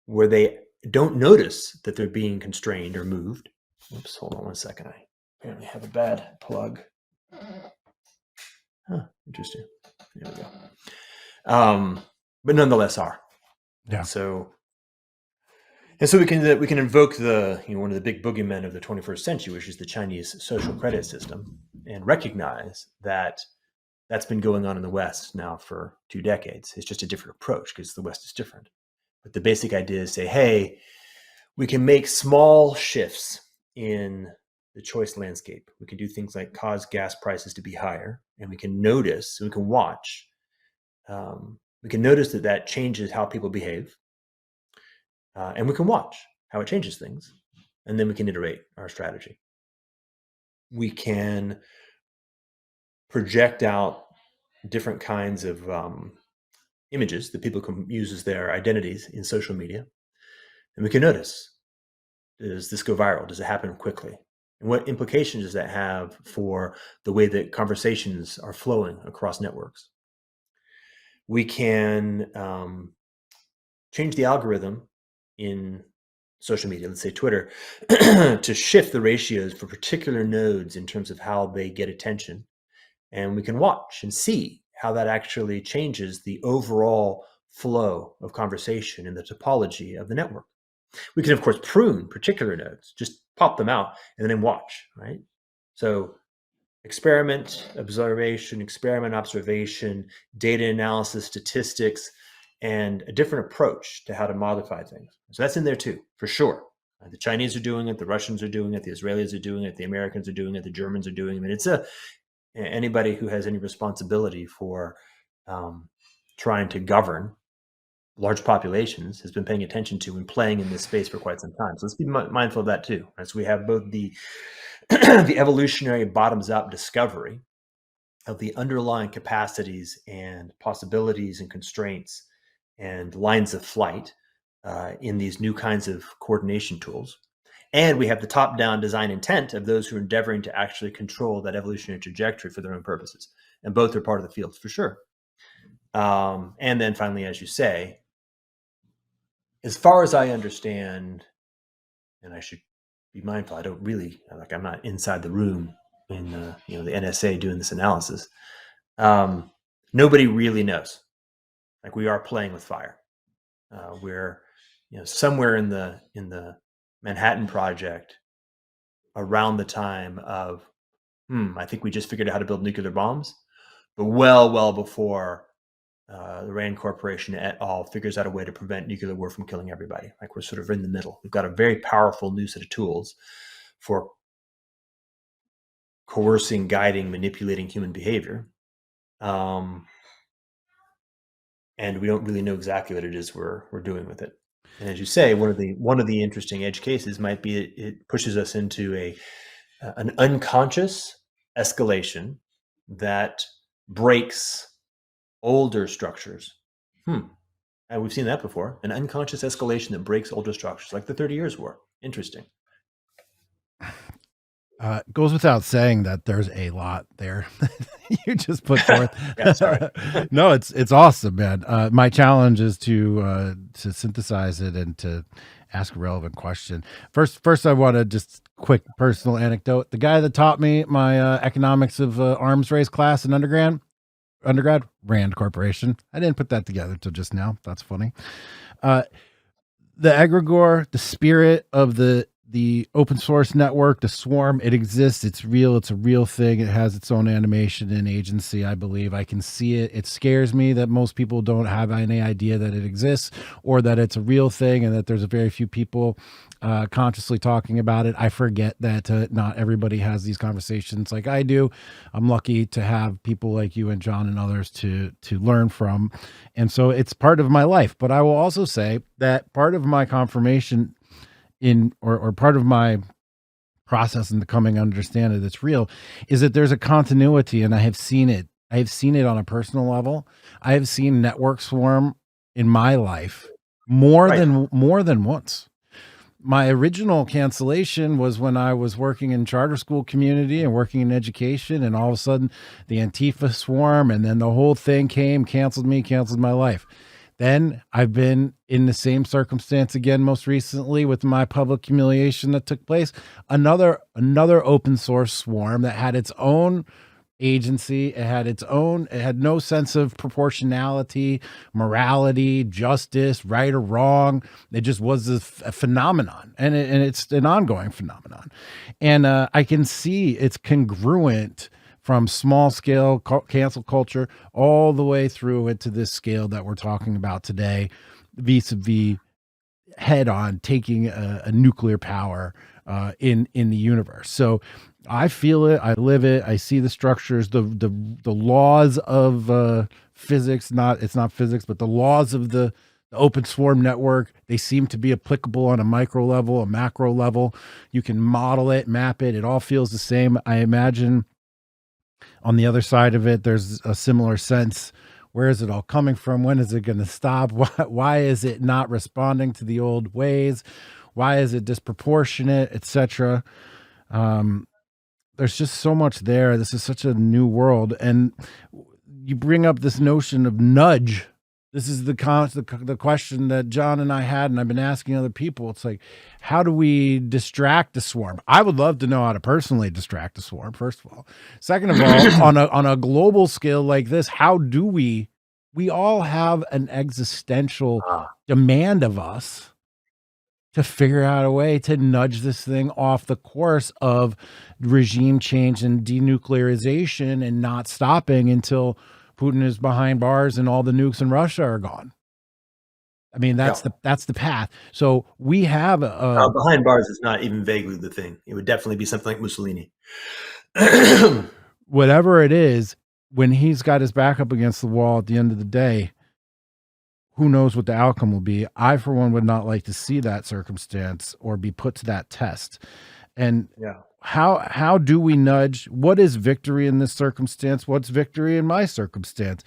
where they don't notice that they're being constrained or moved. Oops, hold on one second. I apparently have a bad plug. Huh, interesting. There we go. But nonetheless are. Yeah. So And so we can invoke one of the big boogeymen of the 21st century, which is the Chinese social credit system, and recognize that that's been going on in the West now for 2 decades. It's just a different approach because the West is different. But the basic idea is say, hey, we can make small shifts in the choice landscape. We can do things like cause gas prices to be higher, and we can notice, we can watch. We can notice that changes how people behave, and we can watch how it changes things, and then we can iterate our strategy. We can project out different kinds of images that people can use as their identities in social media, and we can notice, does this go viral? Does it happen quickly? And what implications does that have for the way that conversations are flowing across networks? We can change the algorithm in social media, let's say Twitter, to shift the ratios for particular nodes in terms of how they get attention. And we can watch and see how that actually changes the overall flow of conversation and the topology of the network. We can, of course, prune particular nodes, just pop them out and then watch, right? So experiment, observation, data analysis, statistics, and a different approach to how to modify things. So that's in there too, for sure. The Chinese are doing it, the Russians are doing it, the Israelis are doing it, the Americans are doing it, the Germans are doing it. And it's anybody who has any responsibility for trying to govern large populations has been paying attention to and playing in this space for quite some time. So let's be mindful of that too. Right? So we have both the the evolutionary bottoms-up discovery of the underlying capacities and possibilities and constraints and lines of flight in these new kinds of coordination tools. And we have the top-down design intent of those who are endeavoring to actually control that evolutionary trajectory for their own purposes. And both are part of the field for sure. And then finally, as you say, as far as I understand, and I should be mindful, I don't really, I'm not inside the room in the NSA doing this analysis. Nobody really knows. Like, we are playing with fire. We're somewhere in the Manhattan Project around the time of I think we just figured out how to build nuclear bombs, but well before the Rand Corporation et al. Figures out a way to prevent nuclear war from killing everybody. Like, we're sort of in the middle. We've got a very powerful new set of tools for coercing, guiding, manipulating human behavior. And we don't really know exactly what it is we're doing with it. And as you say, one of the interesting edge cases might be it pushes us into an unconscious escalation that breaks older structures. And we've seen that before. An unconscious escalation that breaks older structures, like the 30 Years' War. Interesting. Goes without saying that there's a lot there you just put forth. Yeah, sorry. No, it's awesome, man. My challenge is to synthesize it and to ask a relevant question. First, I want to just quick personal anecdote. The guy that taught me my economics of arms race class in undergrad, Rand Corporation. I didn't put that together till just now. That's funny. The egregore, the spirit of the open source network, the swarm, it exists. It's real. It's a real thing. It has its own animation and agency. I believe I can see it. It scares me that most people don't have any idea that it exists or that it's a real thing and that there's a very few people consciously talking about it. I forget that not everybody has these conversations like I do. I'm lucky to have people like you and John and others to learn from. And so it's part of my life. But I will also say that part of my confirmation or part of my process in becoming understand it, it's real, is that there's a continuity, and I have seen it. I have seen it on a personal level. I have seen network swarm in my life more than once. My original cancellation was when I was working in charter school community and working in education, and all of a sudden the Antifa swarm, and then the whole thing came, canceled me, canceled my life. Then I've been in the same circumstance again, most recently with my public humiliation that took place. Another open source swarm that had its own agency. It had its own, it had no sense of proportionality, morality, justice, right or wrong. It just was a phenomenon, and it's an ongoing phenomenon. And I can see it's congruent from small scale cancel culture all the way through into this scale that we're talking about today, vis-a-vis head on taking a nuclear power in the universe. So I feel it, I live it, I see the structures, the laws of physics. Not it's not physics, but the laws of the open swarm network. They seem to be applicable on a micro level, a macro level. You can model it, map it. It all feels the same. I imagine on the other side of it, there's a similar sense. Where is it all coming from? When is it going to stop? Why is it not responding to the old ways? Why is it disproportionate, etc.? There's just so much there. This is such a new world, and you bring up this notion of nudge. This is the question that John and I had, and I've been asking other people. It's like, how do we distract the swarm? I would love to know how to personally distract the swarm, first of all. Second of all, on a global scale like this, how do we all have an existential demand of us to figure out a way to nudge this thing off the course of regime change and denuclearization, and not stopping until Putin is behind bars and all the nukes in Russia are gone. I mean, that's the path. So we have behind bars is not even vaguely the thing. It would definitely be something like Mussolini. Whatever it is, when he's got his back up against the wall at the end of the day, who knows what the outcome will be. I, for one, would not like to see that circumstance or be put to that test. And how do we nudge? What is victory in this circumstance? What's victory in my circumstance?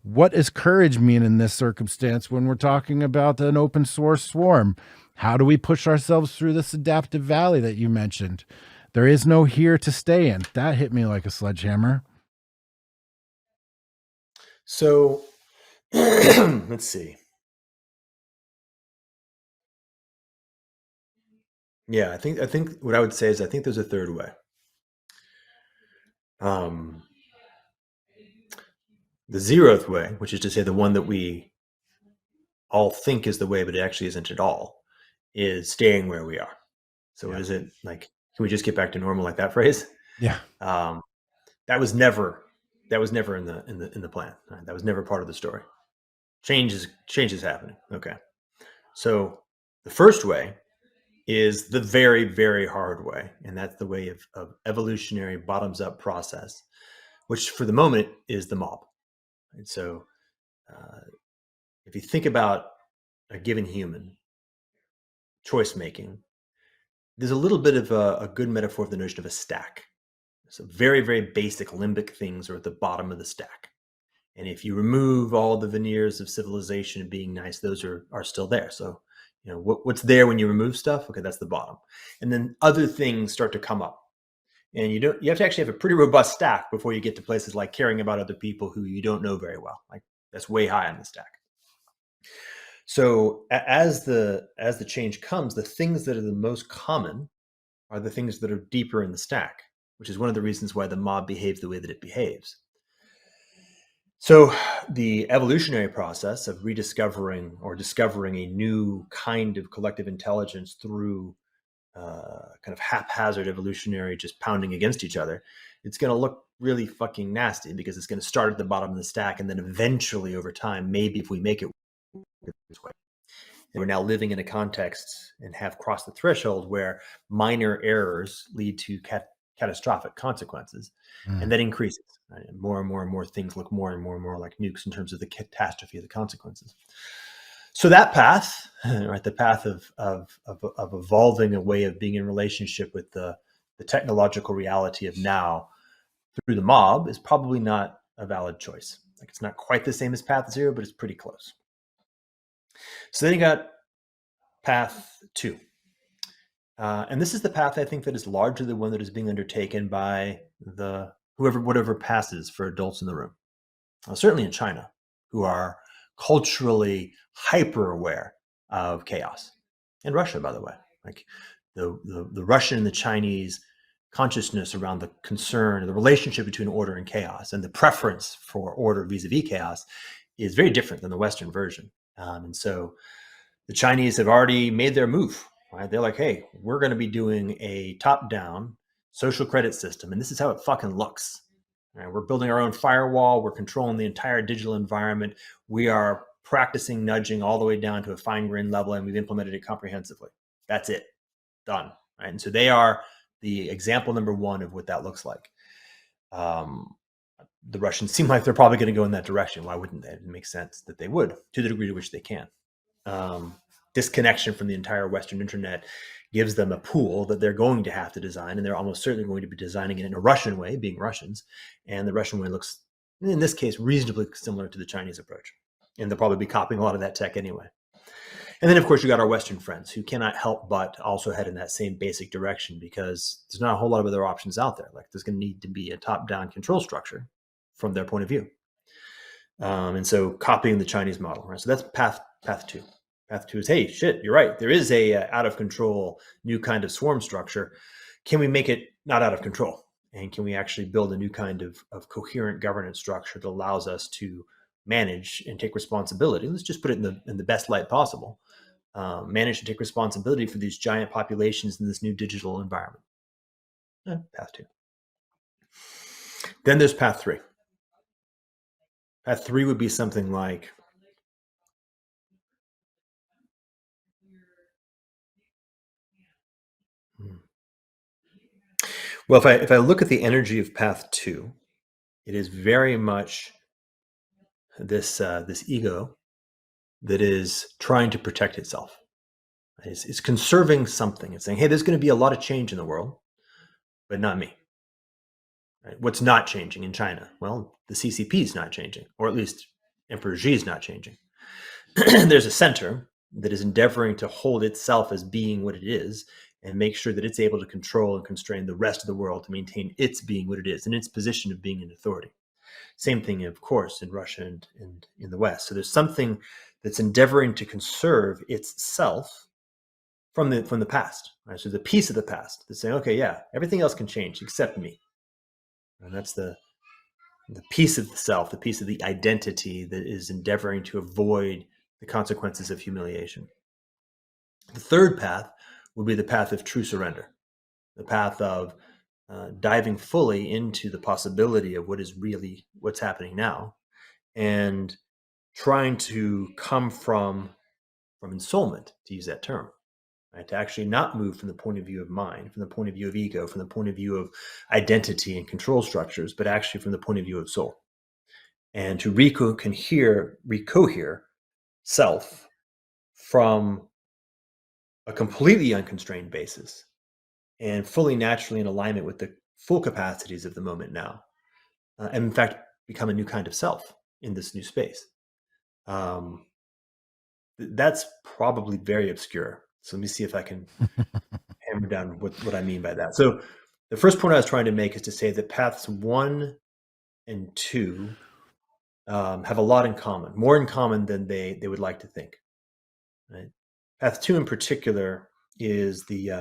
What does courage mean in this circumstance when we're talking about an open source swarm? How do we push ourselves through this adaptive valley that you mentioned? There is no here to stay in. That hit me like a sledgehammer. So let's see. Yeah, I think what I would say is I think there's a third way. The zeroth way, which is to say the one that we all think is the way, but it actually isn't at all, is staying where we are. So what is it like? Can we just get back to normal, like that phrase? Yeah. That was never in the plan. Right? That was never part of the story. Change is happening. Okay. So the first way is the very, very hard way. And that's the way of evolutionary bottoms up process, which for the moment is the mob. And so if you think about a given human choice making, there's a little bit of a good metaphor of the notion of a stack. So very, very basic limbic things are at the bottom of the stack. And if you remove all the veneers of civilization and being nice, those are still there. So, you know, what's there when you remove stuff? Okay, that's the bottom. And then other things start to come up. And you have to actually have a pretty robust stack before you get to places like caring about other people who you don't know very well. Like that's way high on the stack. So as the change comes, the things that are the most common are the things that are deeper in the stack, which is one of the reasons why the mob behaves the way that it behaves. So the evolutionary process of rediscovering or discovering a new kind of collective intelligence through kind of haphazard evolutionary just pounding against each other, it's going to look really fucking nasty because it's going to start at the bottom of the stack and then eventually over time, maybe if we make it this way. And we're now living in a context and have crossed the threshold where minor errors lead to catastrophic consequences, and that increases. Right? And more things look more and more like nukes in terms of the catastrophe of the consequences. So that path, right, the path of evolving a way of being in relationship with the technological reality of now through the mob is probably not a valid choice. Like it's not quite the same as path 0, but it's pretty close. So then you got path 2. And this is the path I think that is largely the one that is being undertaken by whatever passes for adults in the room. Certainly in China, who are culturally hyper aware of chaos. And Russia, by the way, like the Russian and the Chinese consciousness around the concern, the relationship between order and chaos, and the preference for order vis-a-vis chaos is very different than the Western version. And so the Chinese have already made their move. Right? They're like, hey, we're going to be doing a top-down social credit system, and this is how it fucking looks. Right? We're building our own firewall. We're controlling the entire digital environment. We are practicing nudging all the way down to a fine-grained level, and we've implemented it comprehensively. That's it. Done. Right? And so they are the example number one of what that looks like. The Russians seem like they're probably going to go in that direction. Why wouldn't they? It makes sense that they would, to the degree to which they can. Disconnection from the entire Western internet gives them a pool that they're going to have to design, and they're almost certainly going to be designing it in a Russian way, being Russians. And the Russian way looks, in this case, reasonably similar to the Chinese approach. And they'll probably be copying a lot of that tech anyway. And then, of course, you got our Western friends who cannot help but also head in that same basic direction, because there's not a whole lot of other options out there. Like, there's going to need to be a top-down control structure from their point of view. And so copying the Chinese model, right? So that's path two. Path two is, hey, shit, you're right. There is a out of control new kind of swarm structure. Can we make it not out of control? And can we actually build a new kind of coherent governance structure that allows us to manage and take responsibility? Let's just put it in the best light possible. Manage to take responsibility for these giant populations in this new digital environment. Path two. Then there's path three. Path three would be something like, well, if I look at the energy of path two, it is very much this ego that is trying to protect itself. It's conserving something. It's saying, hey, there's going to be a lot of change in the world, but not me. Right? What's not changing in China? Well, the CCP is not changing, or at least Emperor Xi is not changing. There's a center that is endeavoring to hold itself as being what it is and make sure that it's able to control and constrain the rest of the world to maintain its being what it is and its position of being an authority. Same thing, of course, in Russia and in the West. So there's something that's endeavoring to conserve itself from the past. Right? So the piece of the past that's saying, okay, yeah, everything else can change except me. And that's the piece of the self, the piece of the identity that is endeavoring to avoid the consequences of humiliation. The third path would be the path of true surrender, the path of diving fully into the possibility of what is really what's happening now, and trying to come from ensoulment, to use that term, right? To actually not move from the point of view of mind, from the point of view of ego, from the point of view of identity and control structures, but actually from the point of view of soul, and to recohere self from a completely unconstrained basis and fully naturally in alignment with the full capacities of the moment now, and in fact become a new kind of self in this new space. That's probably very obscure, so let me see if I can hammer down what I mean by that. So the first point I was trying to make is to say that paths 1 and 2 have a lot in common, more in common than they would like to think. Right? Path 2 in particular is the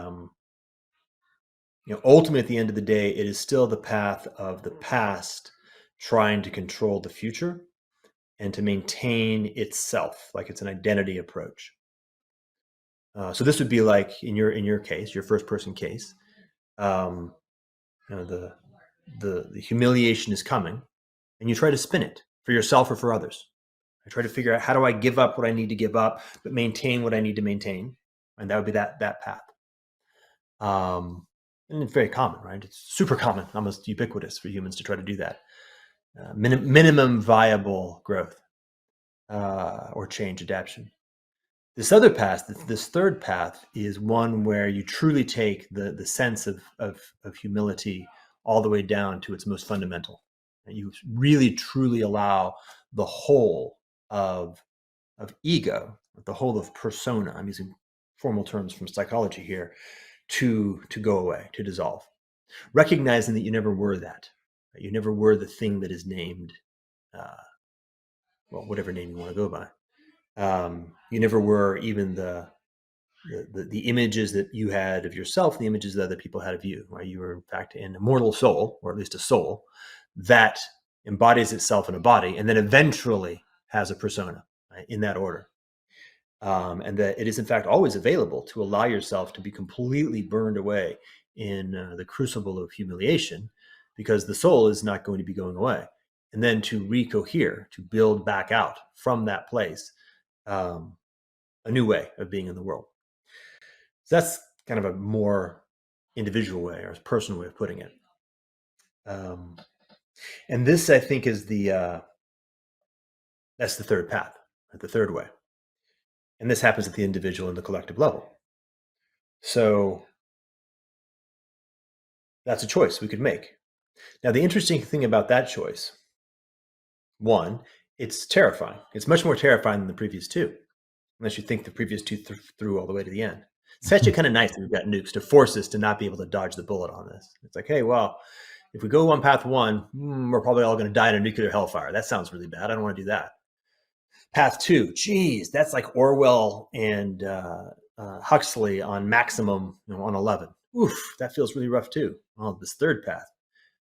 ultimately at the end of the day, it is still the path of the past trying to control the future and to maintain itself, like it's an identity approach. So this would be like in your case, your first person case, the humiliation is coming, and you try to spin it for yourself or for others. I try to figure out, how do I give up what I need to give up, but maintain what I need to maintain, and that would be that path. And it's very common, right? It's super common, almost ubiquitous for humans to try to do that. Minimum viable growth or change, adaptation. This other path, this third path, is one where you truly take the sense of humility all the way down to its most fundamental. You really truly allow the whole of ego, the whole of persona, I'm using formal terms from psychology here, to go away, to dissolve. Recognizing that you never were that. You never were the thing that is named, whatever name you want to go by. You never were even the the images that you had of yourself, the images that other people had of you, right? You were in fact an immortal soul, or at least a soul, that embodies itself in a body and then eventually has a persona, right, in that order. And that it is in fact always available to allow yourself to be completely burned away in the crucible of humiliation, because the soul is not going to be going away. And then to recohere, to build back out from that place, um, a new way of being in the world. So that's kind of a more individual way or personal way of putting it. And this, I think, is that's the third path, the third way. And this happens at the individual and the collective level. So that's a choice we could make. Now, the interesting thing about that choice, one, it's terrifying. It's much more terrifying than the previous two, unless you think the previous two through all the way to the end. It's actually kind of nice that we've got nukes to force us to not be able to dodge the bullet on this. It's like, hey, well, if we go on path one, we're probably all going to die in a nuclear hellfire. That sounds really bad. I don't want to do that. Path two, geez, that's like Orwell and Huxley on Maximum, on 11. Oof, that feels really rough too. Oh, this third path,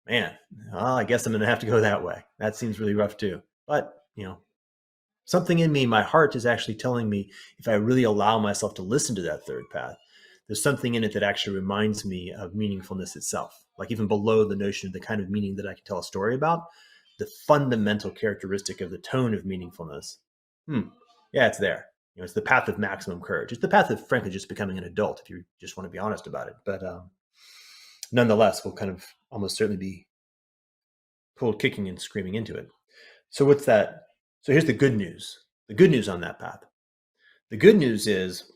man, well, I guess I'm going to have to go that way. That seems really rough too. But, something in me, my heart is actually telling me, if I really allow myself to listen to that third path, there's something in it that actually reminds me of meaningfulness itself. Like even below the notion of the kind of meaning that I can tell a story about, the fundamental characteristic of the tone of meaningfulness. Yeah, it's there. It's the path of maximum courage. It's the path of, frankly, just becoming an adult, if you just want to be honest about it. But nonetheless, we'll kind of almost certainly be pulled kicking and screaming into it. So what's that? So here's the good news. The good news on that path. The good news is,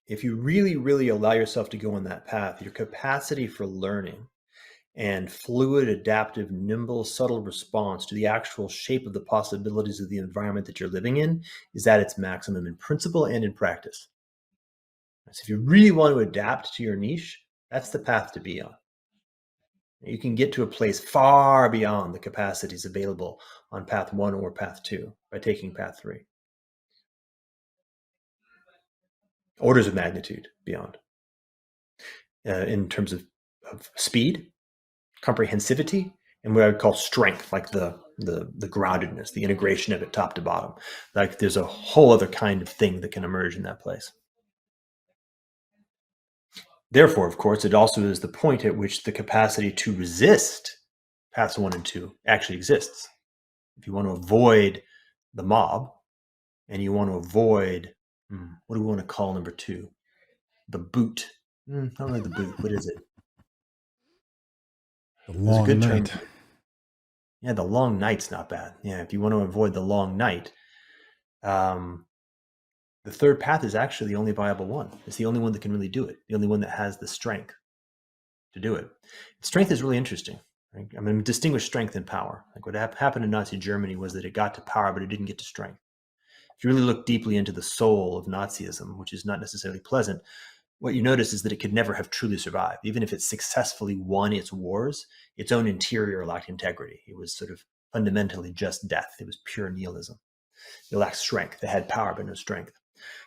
if you really, really allow yourself to go on that path, your capacity for learning and fluid, adaptive, nimble, subtle response to the actual shape of the possibilities of the environment that you're living in is at its maximum in principle and in practice. So if you really want to adapt to your niche, that's the path to be on. You can get to a place far beyond the capacities available on path one or path two by taking path three. Orders of magnitude beyond. In terms of speed, comprehensivity, and what I would call strength, like the groundedness, the integration of it top to bottom. Like there's a whole other kind of thing that can emerge in that place. Therefore, of course, it also is the point at which the capacity to resist paths one and two actually exists. If you want to avoid the mob, and you want to avoid, what do we want to call number two? The boot. I don't know the boot. What is it? The long good night. Term. Yeah, the long night's not bad. Yeah, if you want to avoid the long night, the third path is actually the only viable one. It's the only one that can really do it. The only one that has the strength to do it. Strength is really interesting. Right? I mean, distinguish strength and power. Like what happened in Nazi Germany was that it got to power, but it didn't get to strength. If you really look deeply into the soul of Nazism, which is not necessarily pleasant, what you notice is that it could never have truly survived. Even if it successfully won its wars, its own interior lacked integrity. It was sort of fundamentally just death. It was pure nihilism. It lacked strength. It had power, but no strength.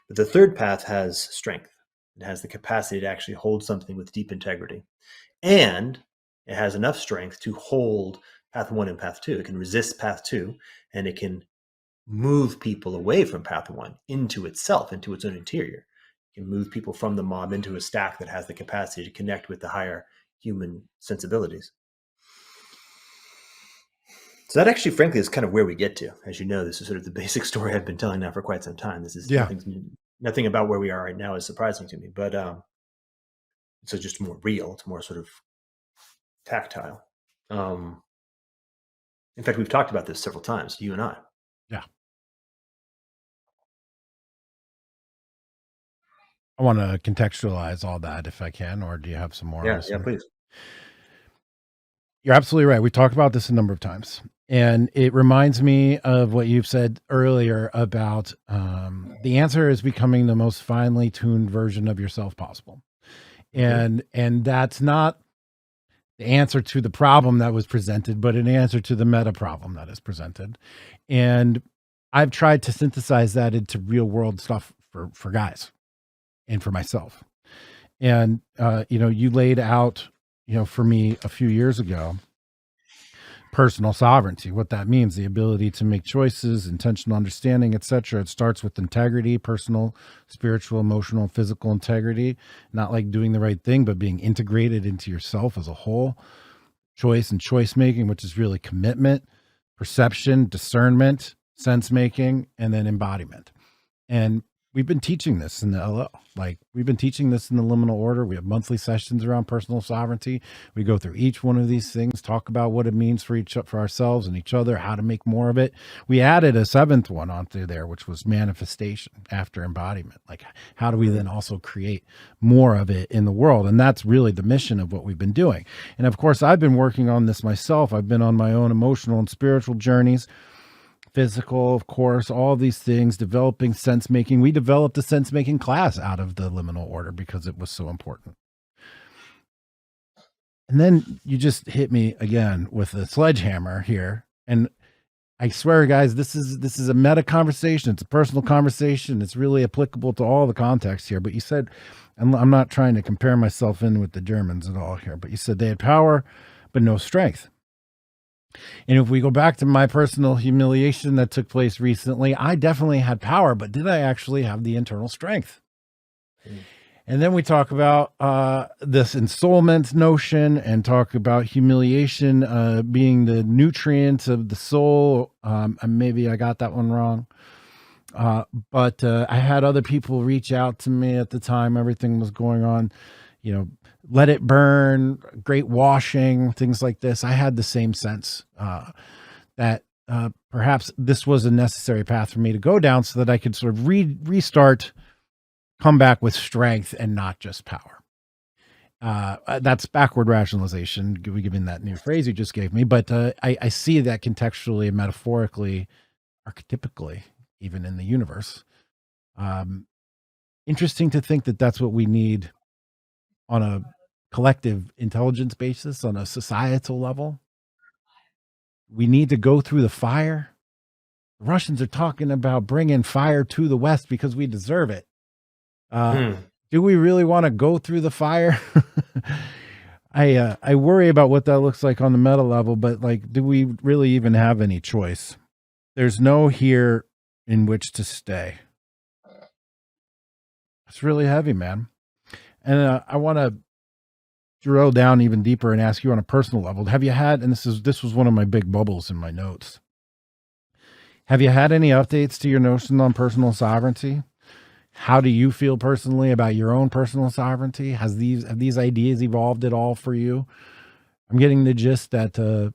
But the third path has strength. It has the capacity to actually hold something with deep integrity. And it has enough strength to hold path one and path two. It can resist path two, and it can move people away from path one into itself, into its own interior. It can move people from the mob into a stack that has the capacity to connect with the higher human sensibilities. So that actually, frankly, is kind of where we get to. As you know, this is sort of the basic story I've been telling now for quite some time. This is nothing about where we are right now is surprising to me, but it's just more real. It's more sort of tactile. In fact, we've talked about this several times, you and I. Yeah. I want to contextualize all that if I can, or do you have some more? Yeah, please. You're absolutely right. We talked about this a number of times, and it reminds me of what you've said earlier about the answer is becoming the most finely tuned version of yourself possible. And that's not the answer to the problem that was presented, but an answer to the meta problem that is presented. And I've tried to synthesize that into real world stuff for guys. and for myself. And, you laid out, for me a few years ago, personal sovereignty, what that means, the ability to make choices, intentional understanding, etc. It starts with integrity, personal, spiritual, emotional, physical integrity, not like doing the right thing, but being integrated into yourself as a whole. Choice and choice making, which is really commitment, perception, discernment, sense making, and then embodiment. And we've been teaching this in the LO. Like we've been teaching this in the liminal order. We have monthly sessions around personal sovereignty. We go through each one of these things, talk about what it means for ourselves and each other, how to make more of it. We added a seventh one onto there, which was manifestation after embodiment. Like how do we then also create more of it in the world? And that's really the mission of what we've been doing. And of course, I've been working on this myself. I've been on my own emotional and spiritual journeys, physical, of course, all these things, developing sense making. We developed a sense making class out of the liminal order because it was so important. And then you just hit me again with a sledgehammer here. And I swear, guys, this is a meta conversation. It's a personal conversation. It's really applicable to all the context here. But you said, I'm not trying to compare myself in with the Germans at all here, but you said they had power, but no strength. And if we go back to my personal humiliation that took place recently, I definitely had power, but did I actually have the internal strength? And then we talk about this ensoulment notion and talk about humiliation being the nutrient of the soul. And maybe I got that one wrong. But I had other people reach out to me at the time everything was going on, let it burn, great washing, things like this. I had the same sense that perhaps this was a necessary path for me to go down so that I could sort of restart, come back with strength and not just power. That's backward rationalization, given that new phrase you just gave me. But I see that contextually and metaphorically, archetypically, even in the universe. Interesting to think that that's what we need on a collective intelligence basis, on a societal level. We need to go through the fire. The Russians are talking about bringing fire to the West because we deserve it. Do we really want to go through the fire? I worry about what that looks like on the meta level, but like, do we really even have any choice? There's no here in which to stay. It's really heavy, man. And I want to drill down even deeper and ask you on a personal level. Have you had, and this was one of my big bubbles in my notes. Have you had any updates to your notion on personal sovereignty? How do you feel personally about your own personal sovereignty? Have these ideas evolved at all for you? I'm getting the gist that they're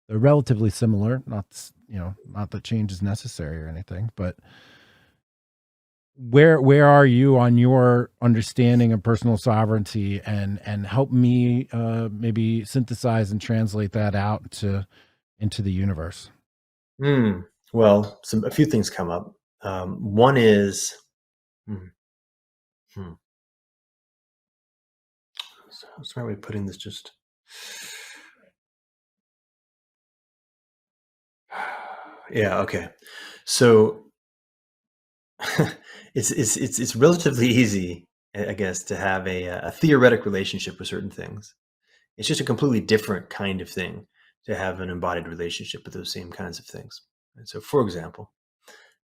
relatively similar. Not that change is necessary or anything, but where are you on your understanding of personal sovereignty, and help me maybe synthesize and translate that out into the universe? Well, a few things come up. One is, so how's the right way of putting this? Just yeah, okay. So it's relatively easy, I guess, to have a theoretic relationship with certain things. It's just a completely different kind of thing to have an embodied relationship with those same kinds of things. And so, for example,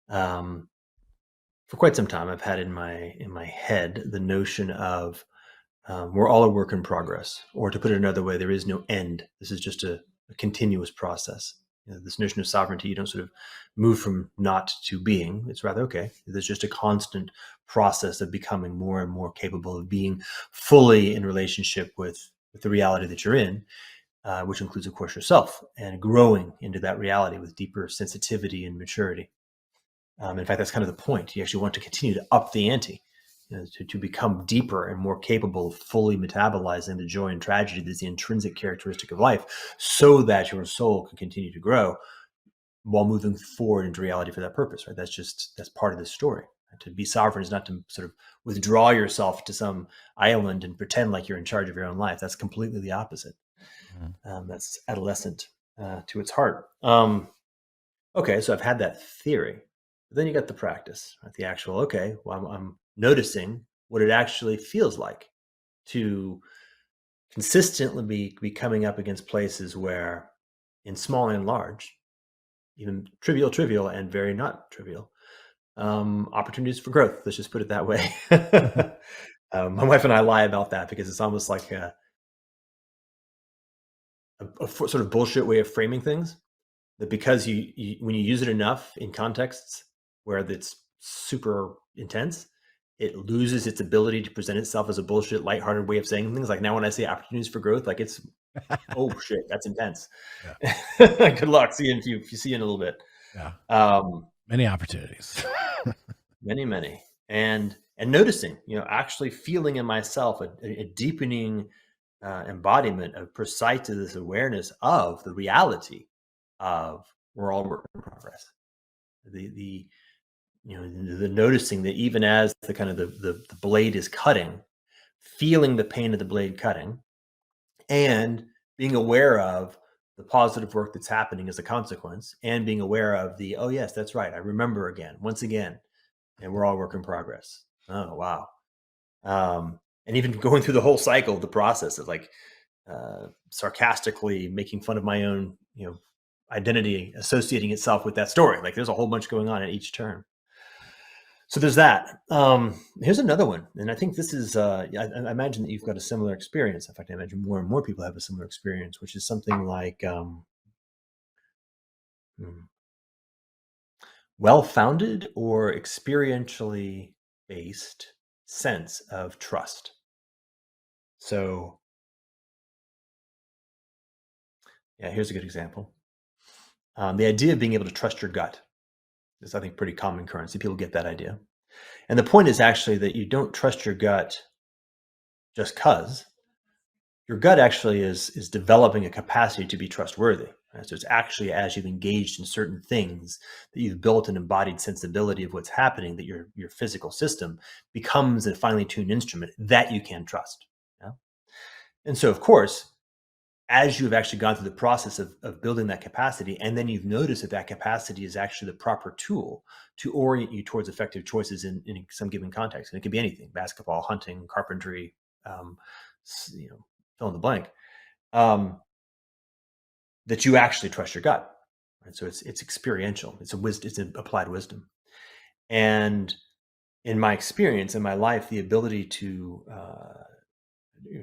for quite some time, I've had in my head the notion of we're all a work in progress, or to put it another way, there is no end. This is just a continuous process. This notion of sovereignty, you don't sort of move from not to being. It's rather, okay, there's just a constant process of becoming more and more capable of being fully in relationship with the reality that you're in, which includes, of course, yourself, and growing into that reality with deeper sensitivity and maturity. In fact, that's kind of the point. You actually want to continue to up the ante, to become deeper and more capable of fully metabolizing the joy and tragedy that's the intrinsic characteristic of life, so that your soul can continue to grow while moving forward into reality for that purpose, right? That's part of the story. To be sovereign is not to sort of withdraw yourself to some island and pretend like you're in charge of your own life. That's completely the opposite. That's adolescent to its heart. Okay, so I've had that theory. But then you got the practice, right? The actual, okay, well, I'm noticing what it actually feels like to consistently be coming up against places where, in small and large, even trivial, and very not trivial, opportunities for growth. Let's just put it that way. My wife and I lie about that because it's almost like a sort of bullshit way of framing things. That because when you use it enough in contexts where it's super intense, it loses its ability to present itself as a bullshit, lighthearted way of saying things. Like now, when I say opportunities for growth, like it's, oh shit, that's intense. Yeah. Good luck. See you if you see you in a little bit. Yeah. Many opportunities. Many, and noticing, actually feeling in myself a deepening embodiment of precise this awareness of the reality of we're all work in progress. The noticing that even as the kind of the blade is cutting, feeling the pain of the blade cutting, and being aware of the positive work that's happening as a consequence, and being aware of the, oh yes, that's right, I remember once again, and we're all work in progress. Oh wow. And even going through the whole cycle, the process of like sarcastically making fun of my own, identity associating itself with that story. Like there's a whole bunch going on at each turn. So there's that. Here's another one, and I think this is. I imagine that you've got a similar experience. In fact, I imagine more and more people have a similar experience, which is something like well-founded or experientially based sense of trust. So, yeah, here's a good example. The idea of being able to trust your gut is, I think, pretty common currency. People get that idea. And the point is actually that you don't trust your gut just because. Your gut actually is developing a capacity to be trustworthy. Right? So it's actually as you've engaged in certain things that you've built an embodied sensibility of what's happening, that your physical system becomes a finely tuned instrument that you can trust. Yeah? And so, of course, as you've actually gone through the process of building that capacity, and then you've noticed that that capacity is actually the proper tool to orient you towards effective choices in some given context. And it could be anything: basketball, hunting, carpentry, fill in the blank, that you actually trust your gut. Right? So it's experiential. It's an applied wisdom. And in my experience, in my life, the ability to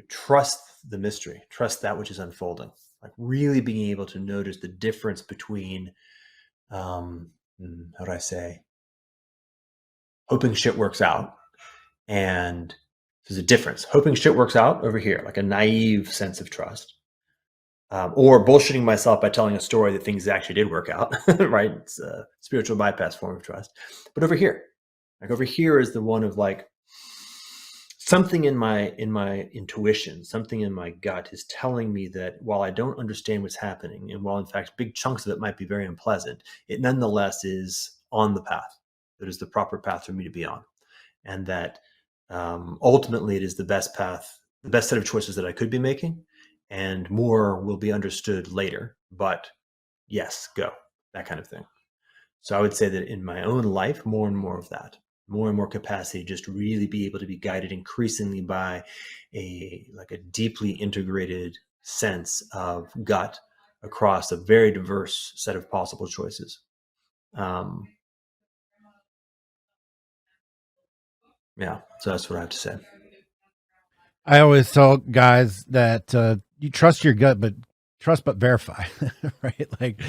trust the mystery, trust that which is unfolding, like really being able to notice the difference between, how do I say, hoping shit works out, and there's a difference. Hoping shit works out over here, like a naive sense of trust, or bullshitting myself by telling a story that things actually did work out, right? It's a spiritual bypass form of trust. But over here is the one of like, something in my intuition, something in my gut is telling me that while I don't understand what's happening, and while in fact big chunks of it might be very unpleasant, it nonetheless is on the path that is the proper path for me to be on, and that ultimately it is the best path, the best set of choices that I could be making, and more will be understood later. But yes, go, that kind of thing. So I would say that in my own life, more and more of that, more and more capacity, just really be able to be guided increasingly by a deeply integrated sense of gut across a very diverse set of possible choices. Yeah, so that's what I have to say. I always tell guys that you trust your gut, but verify, right? Like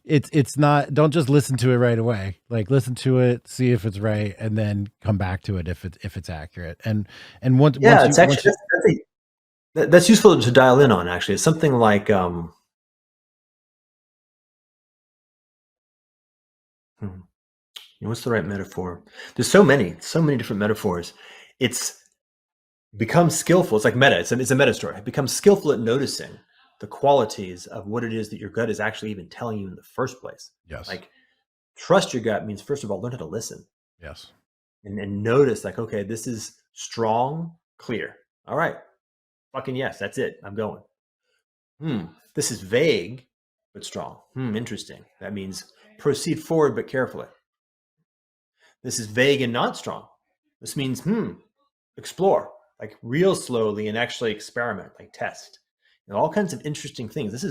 it's not. Don't just listen to it right away. Like listen to it, see if it's right, and then come back to it if it's accurate. And once Yeah, once it's you actually that's useful to dial in on. Actually, it's something like what's the right metaphor? There's so many different metaphors. It's become skillful. It's like meta. It's a meta story. It becomes skillful at noticing the qualities of what it is that your gut is actually even telling you in the first place. yes, Like trust your gut means, first of all, learn how to listen yes, and notice like, okay, this is strong, clear. All right. Fucking yes, that's it. I'm going. This is vague, but strong. Interesting. That means proceed forward, but carefully. This is vague and not strong. This means, explore, like real slowly, and actually experiment, like test, all kinds of interesting things. This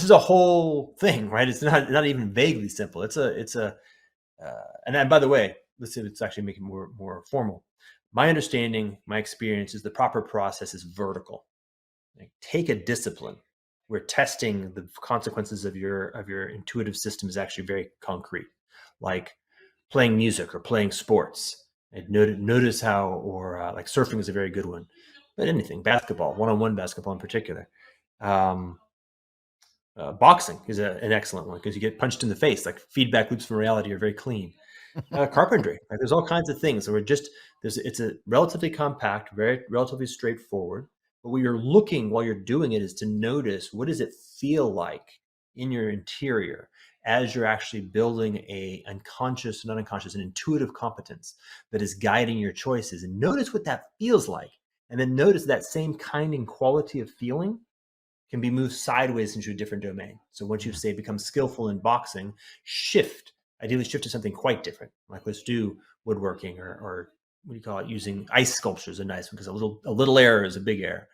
is a whole thing, right? It's not even vaguely simple. It's a and then, by the way, let's actually make it more formal. My understanding, my experience is the proper process is vertical. Like, take a discipline where testing the consequences of your intuitive system is actually very concrete, like playing music or playing sports. And notice how, or like surfing is a very good one, but anything, basketball, one-on-one basketball in particular. Um, Boxing is an excellent one because you get punched in the face. Like, feedback loops from reality are very clean. Carpentry, like, there's all kinds of things. So it's a relatively compact, very relatively straightforward. But what you're looking while you're doing it is to notice, what does it feel like in your interior as you're actually building a unconscious, not unconscious, an intuitive competence that is guiding your choices. And notice what that feels like. And then notice that same kind and quality of feeling can be moved sideways into a different domain. So once you say become skillful in boxing, ideally shift to something quite different. Like, let's do woodworking, or what do you call it? Using ice sculpture is a nice one, because a little error is a big error.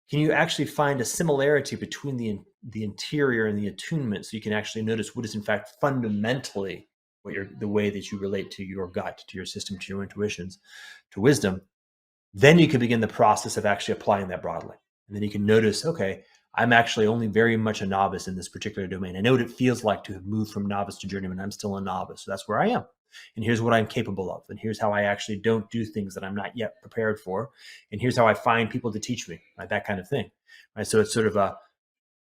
Can you actually find a similarity between the interior and the attunement, so you can actually notice what is in fact fundamentally the way that you relate to your gut, to your system, to your intuitions, to wisdom? Then you can begin the process of actually applying that broadly. And then you can notice, okay, I'm actually only very much a novice in this particular domain. I know what it feels like to have moved from novice to journeyman. I'm still a novice. So that's where I am. And here's what I'm capable of. And here's how I actually don't do things that I'm not yet prepared for. And here's how I find people to teach me, right? That kind of thing. Right. So it's sort of a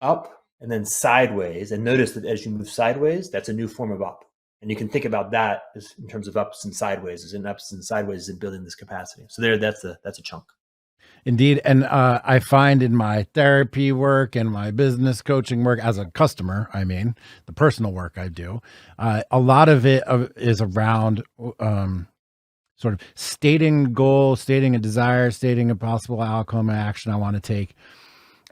up and then sideways. And notice that as you move sideways, that's a new form of up. And you can think about that as in terms of ups and sideways, as in ups and sideways in building this capacity. So that's a chunk. Indeed. And I find in my therapy work and my business coaching work as a customer, I mean, the personal work I do, a lot of it is around sort of stating a goal, stating a desire, stating a possible outcome, action I want to take,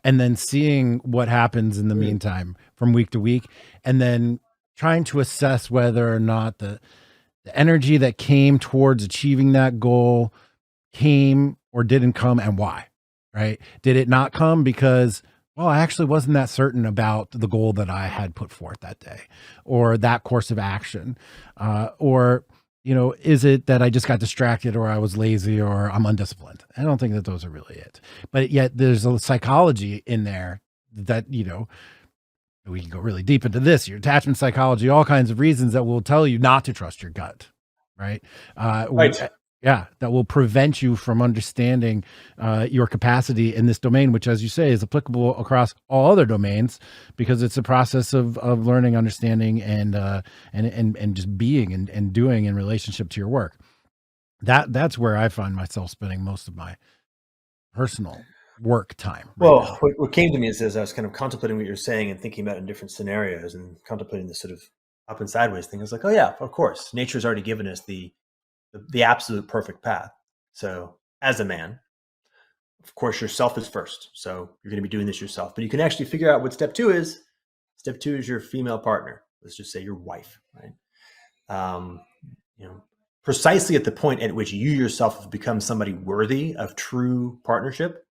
and then seeing what happens in the meantime from week to week, and then trying to assess whether or not the energy that came towards achieving that goal came or didn't come, and why, right? Did it not come because, well, I actually wasn't that certain about the goal that I had put forth that day or that course of action? Or, is it that I just got distracted, or I was lazy, or I'm undisciplined? I don't think that those are really it. But yet there's a psychology in there that, we can go really deep into this, your attachment psychology, all kinds of reasons that will tell you not to trust your gut, right? Right. Yeah, that will prevent you from understanding your capacity in this domain, which, as you say, is applicable across all other domains, because it's a process of learning, understanding, and just being and doing in relationship to your work. That's where I find myself spending most of my personal work time right Well, now. what came to me is, as I was kind of contemplating what you're saying and thinking about it in different scenarios and contemplating this sort of up and sideways thing, I was like, oh yeah, of course, nature's already given us the absolute perfect path. So as a man, of course, yourself is first. So you're going to be doing this yourself, but you can actually figure out what step two is. Step two is your female partner. Let's just say your wife, right? Um, you know, precisely at the point at which you yourself have become somebody worthy of true partnership.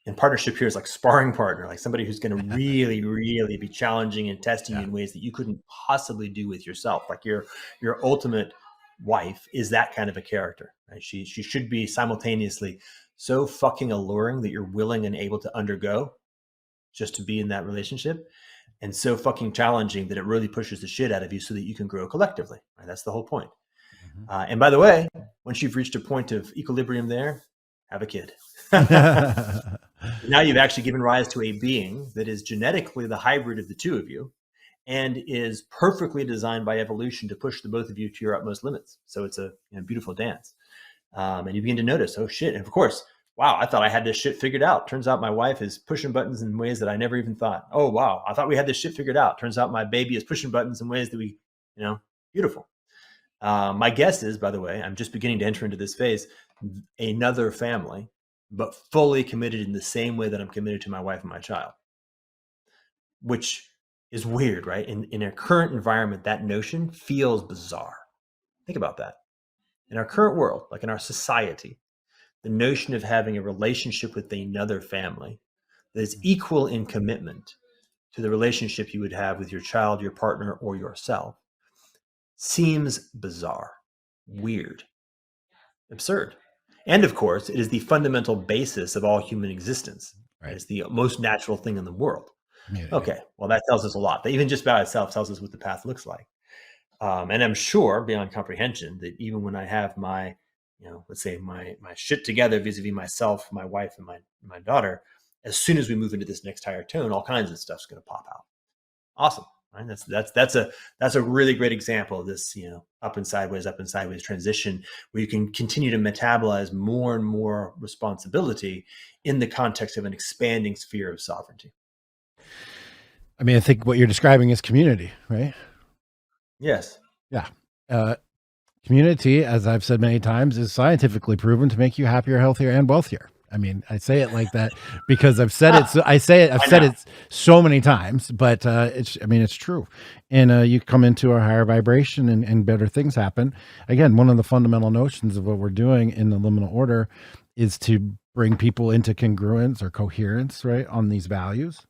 And partnership here is like sparring partner, like somebody who's going to really, really be challenging and testing you in ways that you couldn't possibly do with yourself. Like your ultimate wife is that kind of a character, right? She should be simultaneously so fucking alluring that you're willing and able to undergo just to be in that relationship, and so fucking challenging that it really pushes the shit out of you so that you can grow collectively. Right? That's the whole point. And by the way, once you've reached a point of equilibrium there, have a kid. Now you've actually given rise to a being that is genetically the hybrid of the two of you, and is perfectly designed by evolution to push the both of you to your utmost limits. So it's a beautiful dance. And you begin to notice, oh shit. And of course, wow, I thought I had this shit figured out. Turns out my wife is pushing buttons in ways that I never even thought. Oh, wow, I thought we had this shit figured out. Turns out my baby is pushing buttons in ways that we, beautiful. My guess is, by the way, I'm just beginning to enter into this phase, another family, but fully committed in the same way that I'm committed to my wife and my child, which is weird, right? In a current environment, that notion feels bizarre. Think about that. In our current world, like in our society, the notion of having a relationship with another family that is equal in commitment to the relationship you would have with your child, your partner, or yourself seems bizarre, weird, absurd. And of course, it is the fundamental basis of all human existence. Right. It's the most natural thing in the world. Community. Okay, well, that tells us a lot. That even just by itself tells us what the path looks like. And I'm sure beyond comprehension that even when I have my, let's say my shit together vis-a-vis myself, my wife, and my daughter, as soon as we move into this next higher tone, all kinds of stuff's going to pop out. Awesome. Right? That's a really great example of this, up and sideways transition, where you can continue to metabolize more and more responsibility in the context of an expanding sphere of sovereignty. I mean, I think what you're describing is community, right? Yes. Yeah. Community, as I've said many times, is scientifically proven to make you happier, healthier, and wealthier. I mean, I say it like that because I've said it. So I've said it so many times, but it's true. And you come into a higher vibration and better things happen. Again, one of the fundamental notions of what we're doing in the liminal order is to bring people into congruence or coherence, right, on these values,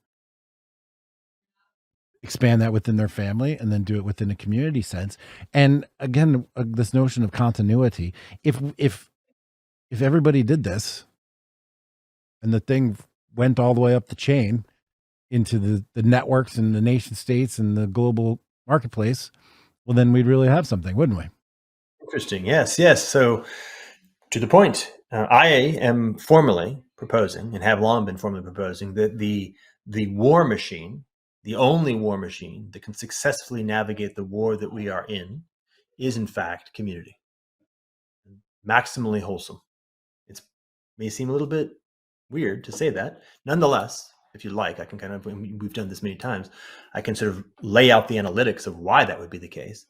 expand that within their family, and then do it within a community sense. And again, this notion of continuity, if everybody did this and the thing went all the way up the chain into the networks and the nation states and the global marketplace, well, then we'd really have something, wouldn't we? Interesting. Yes. So to the point, I am formally proposing, and have long been formally proposing, that the war machine, the only war machine that can successfully navigate the war that we are in, is in fact community. Maximally wholesome. It may seem a little bit weird to say that. Nonetheless, if you like, I can we've done this many times, I can sort of lay out the analytics of why that would be the case.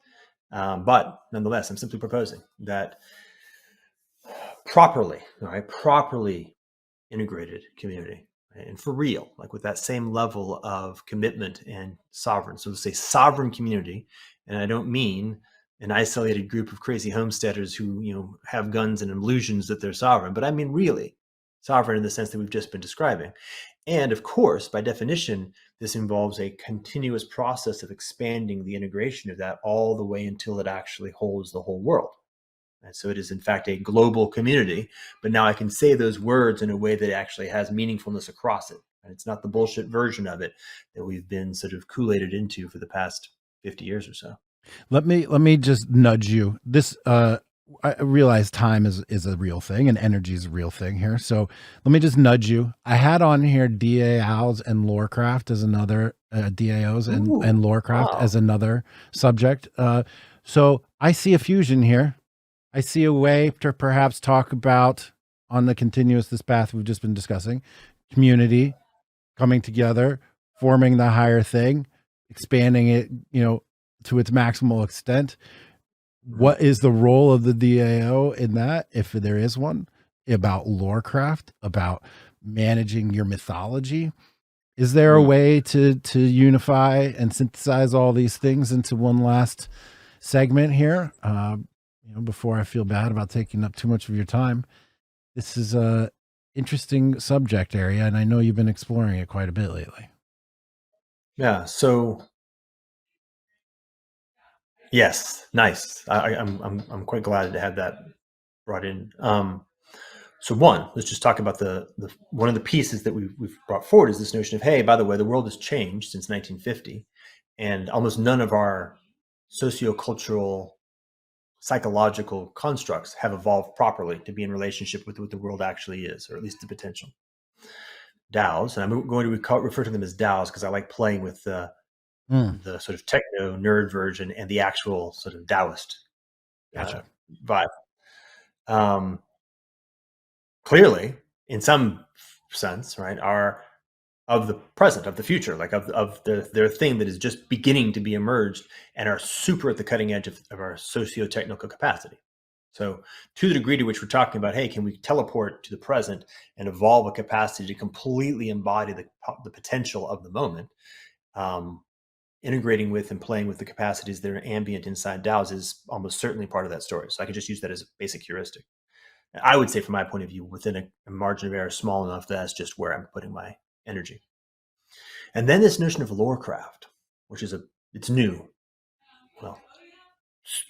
But nonetheless, I'm simply proposing that properly integrated community, right, and for real, like with that same level of commitment and sovereign. So to say sovereign community, and I don't mean an isolated group of crazy homesteaders who have guns and illusions that they're sovereign, but I mean really sovereign in the sense that we've just been describing. And of course, by definition, this involves a continuous process of expanding the integration of that all the way until it actually holds the whole world. And so it is, in fact, a global community. But now I can say those words in a way that actually has meaningfulness across it. And it's not the bullshit version of it that we've been sort of Kool-Aided into for the past 50 years or so. Let me just nudge you. This I realize time is a real thing and energy is a real thing here. So let me just nudge you. I had on here DAOs and lorecraft as another DAOs and lorecraft wow. as another subject. So I see a fusion here. I see a way to perhaps talk about on the continuous this path we've just been discussing, community coming together, forming the higher thing, expanding it, to its maximal extent. What is the role of the DAO in that, if there is one, about lorecraft, about managing your mythology? Is there a way to unify and synthesize all these things into one last segment here? Before I feel bad about taking up too much of your time. This is a interesting subject area, and I know you've been exploring it quite a bit lately. Yeah. So yes, nice. I'm quite glad to have that brought in. So let's just talk about the one of the pieces that we've brought forward is this notion of, hey, by the way, the world has changed since 1950, and almost none of our sociocultural, psychological constructs have evolved properly to be in relationship with what the world actually is, or at least the potential. DAOs, and I'm going to refer to them as DAOs because I like playing with the sort of techno nerd version and the actual sort of Taoist vibe. Clearly, in some sense, right, are of the present, of the future, like of their thing that is just beginning to be emerged and are super at the cutting edge of our socio-technical capacity. So to the degree to which we're talking about, hey, can we teleport to the present and evolve a capacity to completely embody the potential of the moment? integrating with and playing with the capacities that are ambient inside DAOs is almost certainly part of that story. So I can just use that as a basic heuristic. I would say, from my point of view, within a margin of error small enough that that's just where I'm putting my energy. And then this notion of lorecraft, which is it's new. Well,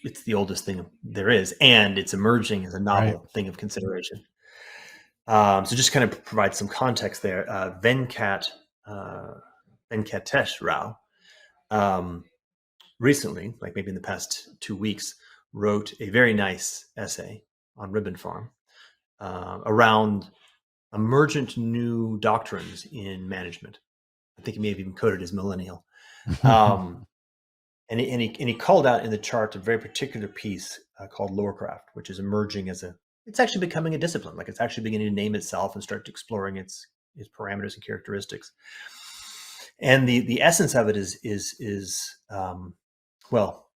it's the oldest thing there is, and it's emerging as a novel thing of consideration. So just kind of provide some context there. Venkatesh Rao, recently, like maybe in the past 2 weeks, wrote a very nice essay on Ribbon Farm around emergent new doctrines in management. I think he may have even coded as millennial. And he called out in the chart a very particular piece called lorecraft, which is emerging as it's actually becoming a discipline. Like, it's actually beginning to name itself and start exploring its parameters and characteristics. And the essence of it is well,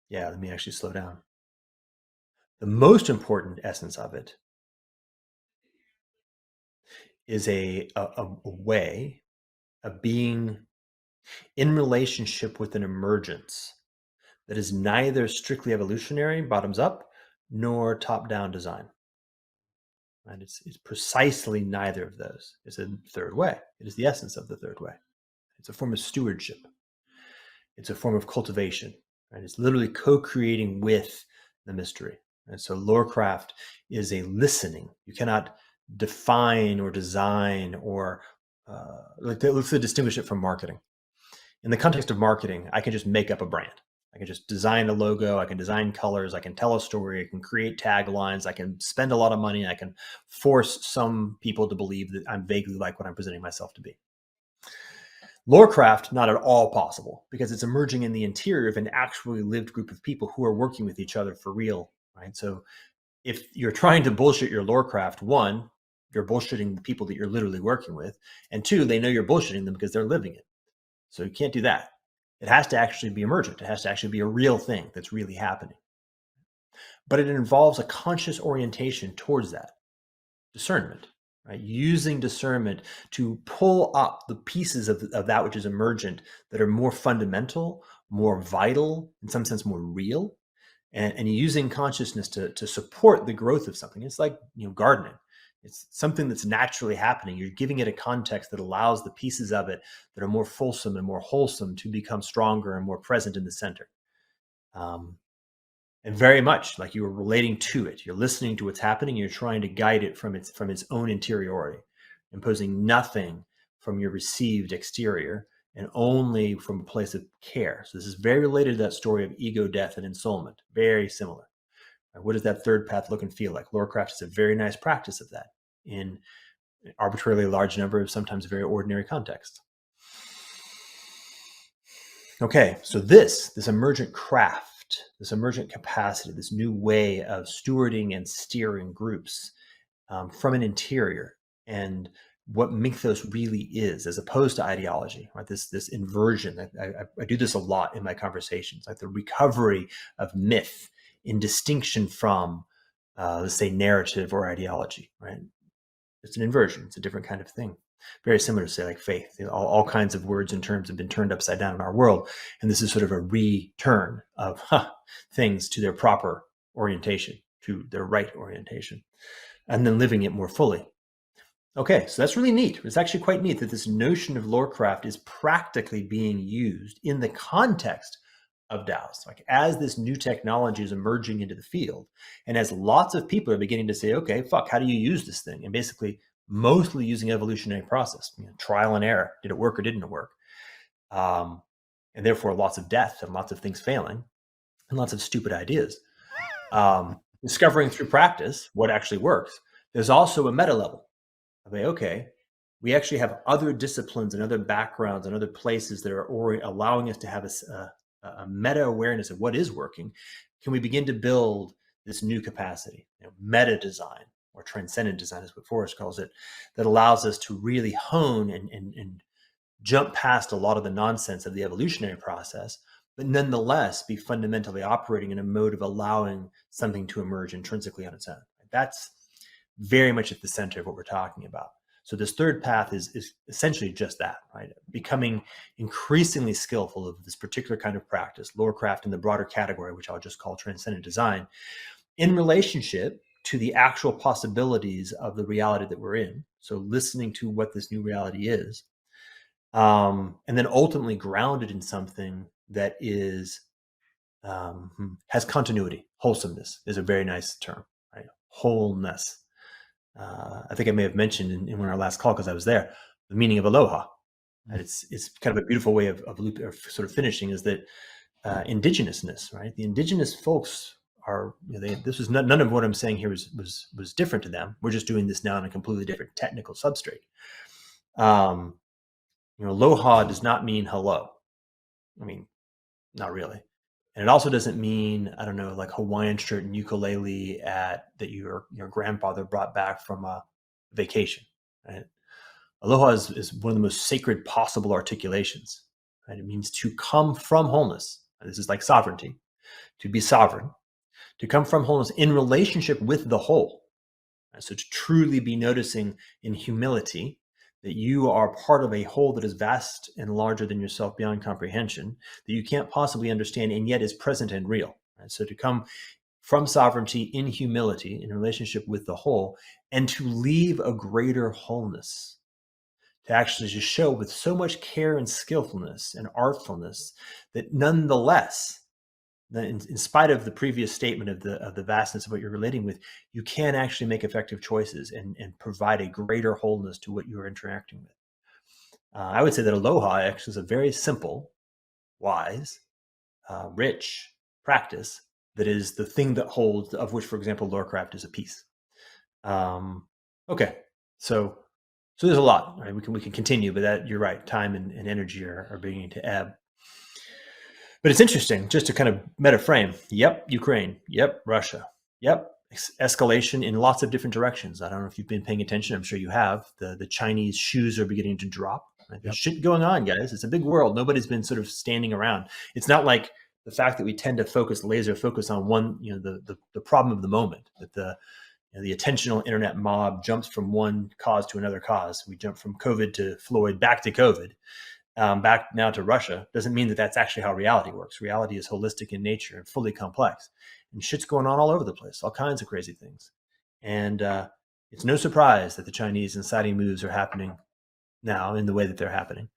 yeah, let me actually slow down. The most important essence of it is a way of being in relationship with an emergence that is neither strictly evolutionary, bottoms up, nor top down design. And it's precisely neither of those. It's a third way. It is the essence of the third way. It's a form of stewardship. It's a form of cultivation. Right? It's literally co-creating with the mystery. And so lorecraft is a listening. You cannot define or design or let's distinguish it from marketing. In the context of marketing, I can just make up a brand. I can just design a logo. I can design colors. I can tell a story. I can create taglines. I can spend a lot of money. I can force some people to believe that I'm vaguely like what I'm presenting myself to be. Lorecraft, not at all possible, because it's emerging in the interior of an actually lived group of people who are working with each other for real, right? So if you're trying to bullshit your lorecraft, one, you're bullshitting the people that you're literally working with, and two, they know you're bullshitting them because they're living it. So you can't do that. It has to actually be emergent. It has to actually be a real thing that's really happening. But it involves a conscious orientation towards that discernment, right? Using discernment to pull up the pieces of that which is emergent that are more fundamental, more vital, in some sense more real, and using consciousness to support the growth of something. It's like, gardening. It's something that's naturally happening. You're giving it a context that allows the pieces of it that are more fulsome and more wholesome to become stronger and more present in the center. And very much like you are relating to it. You're listening to what's happening. You're trying to guide it from its own interiority, imposing nothing from your received exterior and only from a place of care. So this is very related to that story of ego, death, and ensoulment. Very similar. What does that third path look and feel like? Lorecraft is a very nice practice of that in an arbitrarily large number of sometimes very ordinary contexts. Okay, so this emergent craft, this emergent capacity, this new way of stewarding and steering groups from an interior, and what mythos really is, as opposed to ideology, right? This inversion. I do this a lot in my conversations, like the recovery of myth in distinction from, let's say, narrative or ideology, right? It's an inversion. It's a different kind of thing. Very similar to, say, like faith. All kinds of words and terms have been turned upside down in our world. And this is sort of a return of things to their proper orientation, to their right orientation, and then living it more fully. Okay, so that's really neat. It's actually quite neat that this notion of lorecraft is practically being used in the context of DAOs. Like, as this new technology is emerging into the field, and as lots of people are beginning to say, okay, how do you use this thing? And basically mostly using evolutionary process, trial and error. Did it work or didn't it work? And therefore lots of death and lots of things failing and lots of stupid ideas. Discovering through practice what actually works. There's also a meta level. Okay, we actually have other disciplines and other backgrounds and other places that are allowing us to have a meta awareness of what is working. Can we begin to build this new capacity, meta design or transcendent design, is what Forrest calls it, that allows us to really hone and jump past a lot of the nonsense of the evolutionary process, but nonetheless be fundamentally operating in a mode of allowing something to emerge intrinsically on its own. That's very much at the center of what we're talking about. So this third path is essentially just that, right? Becoming increasingly skillful of this particular kind of practice, lorecraft in the broader category, which I'll just call transcendent design, in relationship to the actual possibilities of the reality that we're in. So listening to what this new reality is, and then ultimately grounded in something that is has continuity. Wholesomeness is a very nice term, right? Wholeness. I think I may have mentioned in one of our last call, because I was there, the meaning of aloha. And it's kind of a beautiful way of sort of finishing, is that indigenousness, right? The indigenous folks are, this was none of what I'm saying here was different to them. We're just doing this now on a completely different technical substrate. Aloha does not mean hello. I mean, not really. And it also doesn't mean, I don't know, like Hawaiian shirt and ukulele that your grandfather brought back from a vacation, right? Aloha is one of the most sacred possible articulations, right? It means to come from wholeness. This is like sovereignty, to be sovereign, to come from wholeness in relationship with the whole. Right? So to truly be noticing in humility that you are part of a whole that is vast and larger than yourself, beyond comprehension, that you can't possibly understand, and yet is present and real. Right? So to come from sovereignty in humility, in relationship with the whole, and to leave a greater wholeness, to actually just show with so much care and skillfulness and artfulness that nonetheless, in spite of the previous statement of the vastness of what you're relating with, you can actually make effective choices and provide a greater wholeness to what you're interacting with. I would say that aloha actually is a very simple, wise, rich practice that is the thing that holds, of which, for example, lorecraft is a piece. Okay, so there's a lot. Right? We can continue, but that, you're right. Time and energy are beginning to ebb. But it's interesting, just to kind of meta frame. Yep, Ukraine. Yep, Russia. Yep, escalation in lots of different directions. I don't know if you've been paying attention. I'm sure you have. The Chinese shoes are beginning to drop. Right? There's shit going on, guys. It's a big world. Nobody's been sort of standing around. It's not like the fact that we tend to laser focus on one, the problem of the moment, that the attentional internet mob jumps from one cause to another cause. We jump from COVID to Floyd, back to COVID, back now to Russia. Doesn't mean that that's actually how reality works. Reality is holistic in nature and fully complex. And shit's going on all over the place, all kinds of crazy things. And it's no surprise that the Chinese inciting moves are happening now in the way that they're happening.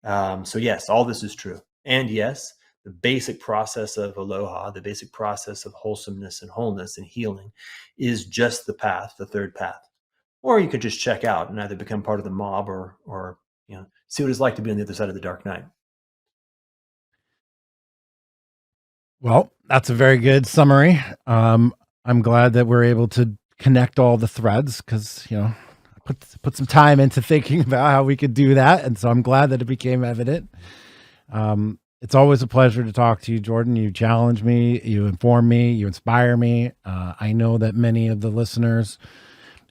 So yes, all this is true. And yes, the basic process of aloha, the basic process of wholesomeness and wholeness and healing is just the path, the third path. Or you could just check out and either become part of the mob or see what it's like to be on the other side of the dark night. Well, that's a very good summary. I'm glad that we're able to connect all the threads, because I put some time into thinking about how we could do that, and so I'm glad that it became evident. It's always a pleasure to talk to you, Jordan. You challenge me, you inform me, you inspire me. I know that many of the listeners,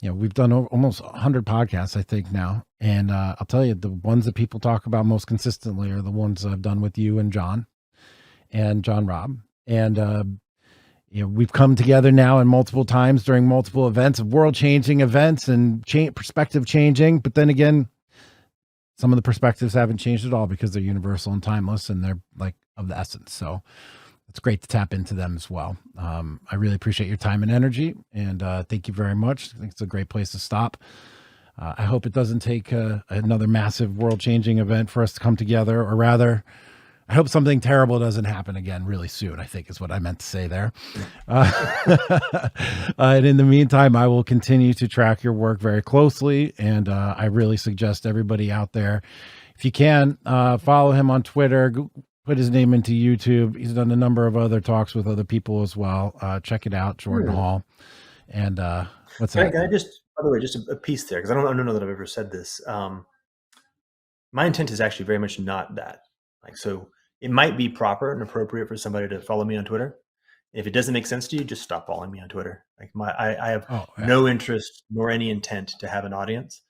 we've done almost 100 podcasts, I think, now. And I'll tell you, the ones that people talk about most consistently are the ones I've done with you and John Robb. And, we've come together now in multiple times during multiple events, of world-changing events and perspective changing. But then again, some of the perspectives haven't changed at all, because they're universal and timeless, and they're like of the essence. So it's great to tap into them as well. I really appreciate your time and energy, and thank you very much. I think it's a great place to stop. I hope it doesn't take another massive world-changing event for us to come together, or rather, I hope something terrible doesn't happen again really soon, I think is what I meant to say there. And in the meantime, I will continue to track your work very closely. And I really suggest everybody out there, if you can, follow him on Twitter, put his name into YouTube. He's done a number of other talks with other people as well. Check it out, Jordan Hall. And what's that? Can I just, by the way, just a piece there, because I don't know that I've ever said this. My intent is actually very much not that. So it might be proper and appropriate for somebody to follow me on Twitter. If it doesn't make sense to you, just stop following me on Twitter. I have no interest nor any intent to have an audience.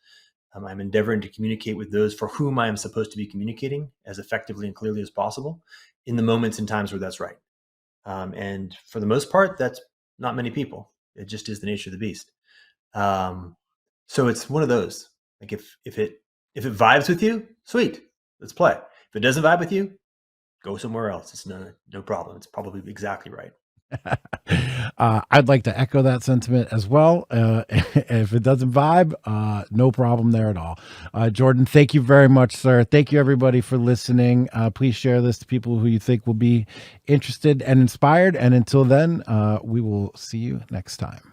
I'm endeavoring to communicate with those for whom I am supposed to be communicating as effectively and clearly as possible in the moments and times where that's right. And for the most part, that's not many people. It just is the nature of the beast. So it's one of those. Like if it vibes with you, sweet, let's play. If it doesn't vibe with you, go somewhere else. It's no problem. It's probably exactly right. I'd like to echo that sentiment as well. If it doesn't vibe, no problem there at all. Jordan, thank you very much, sir. Thank you, everybody, for listening. Please share this to people who you think will be interested and inspired. And until then, we will see you next time.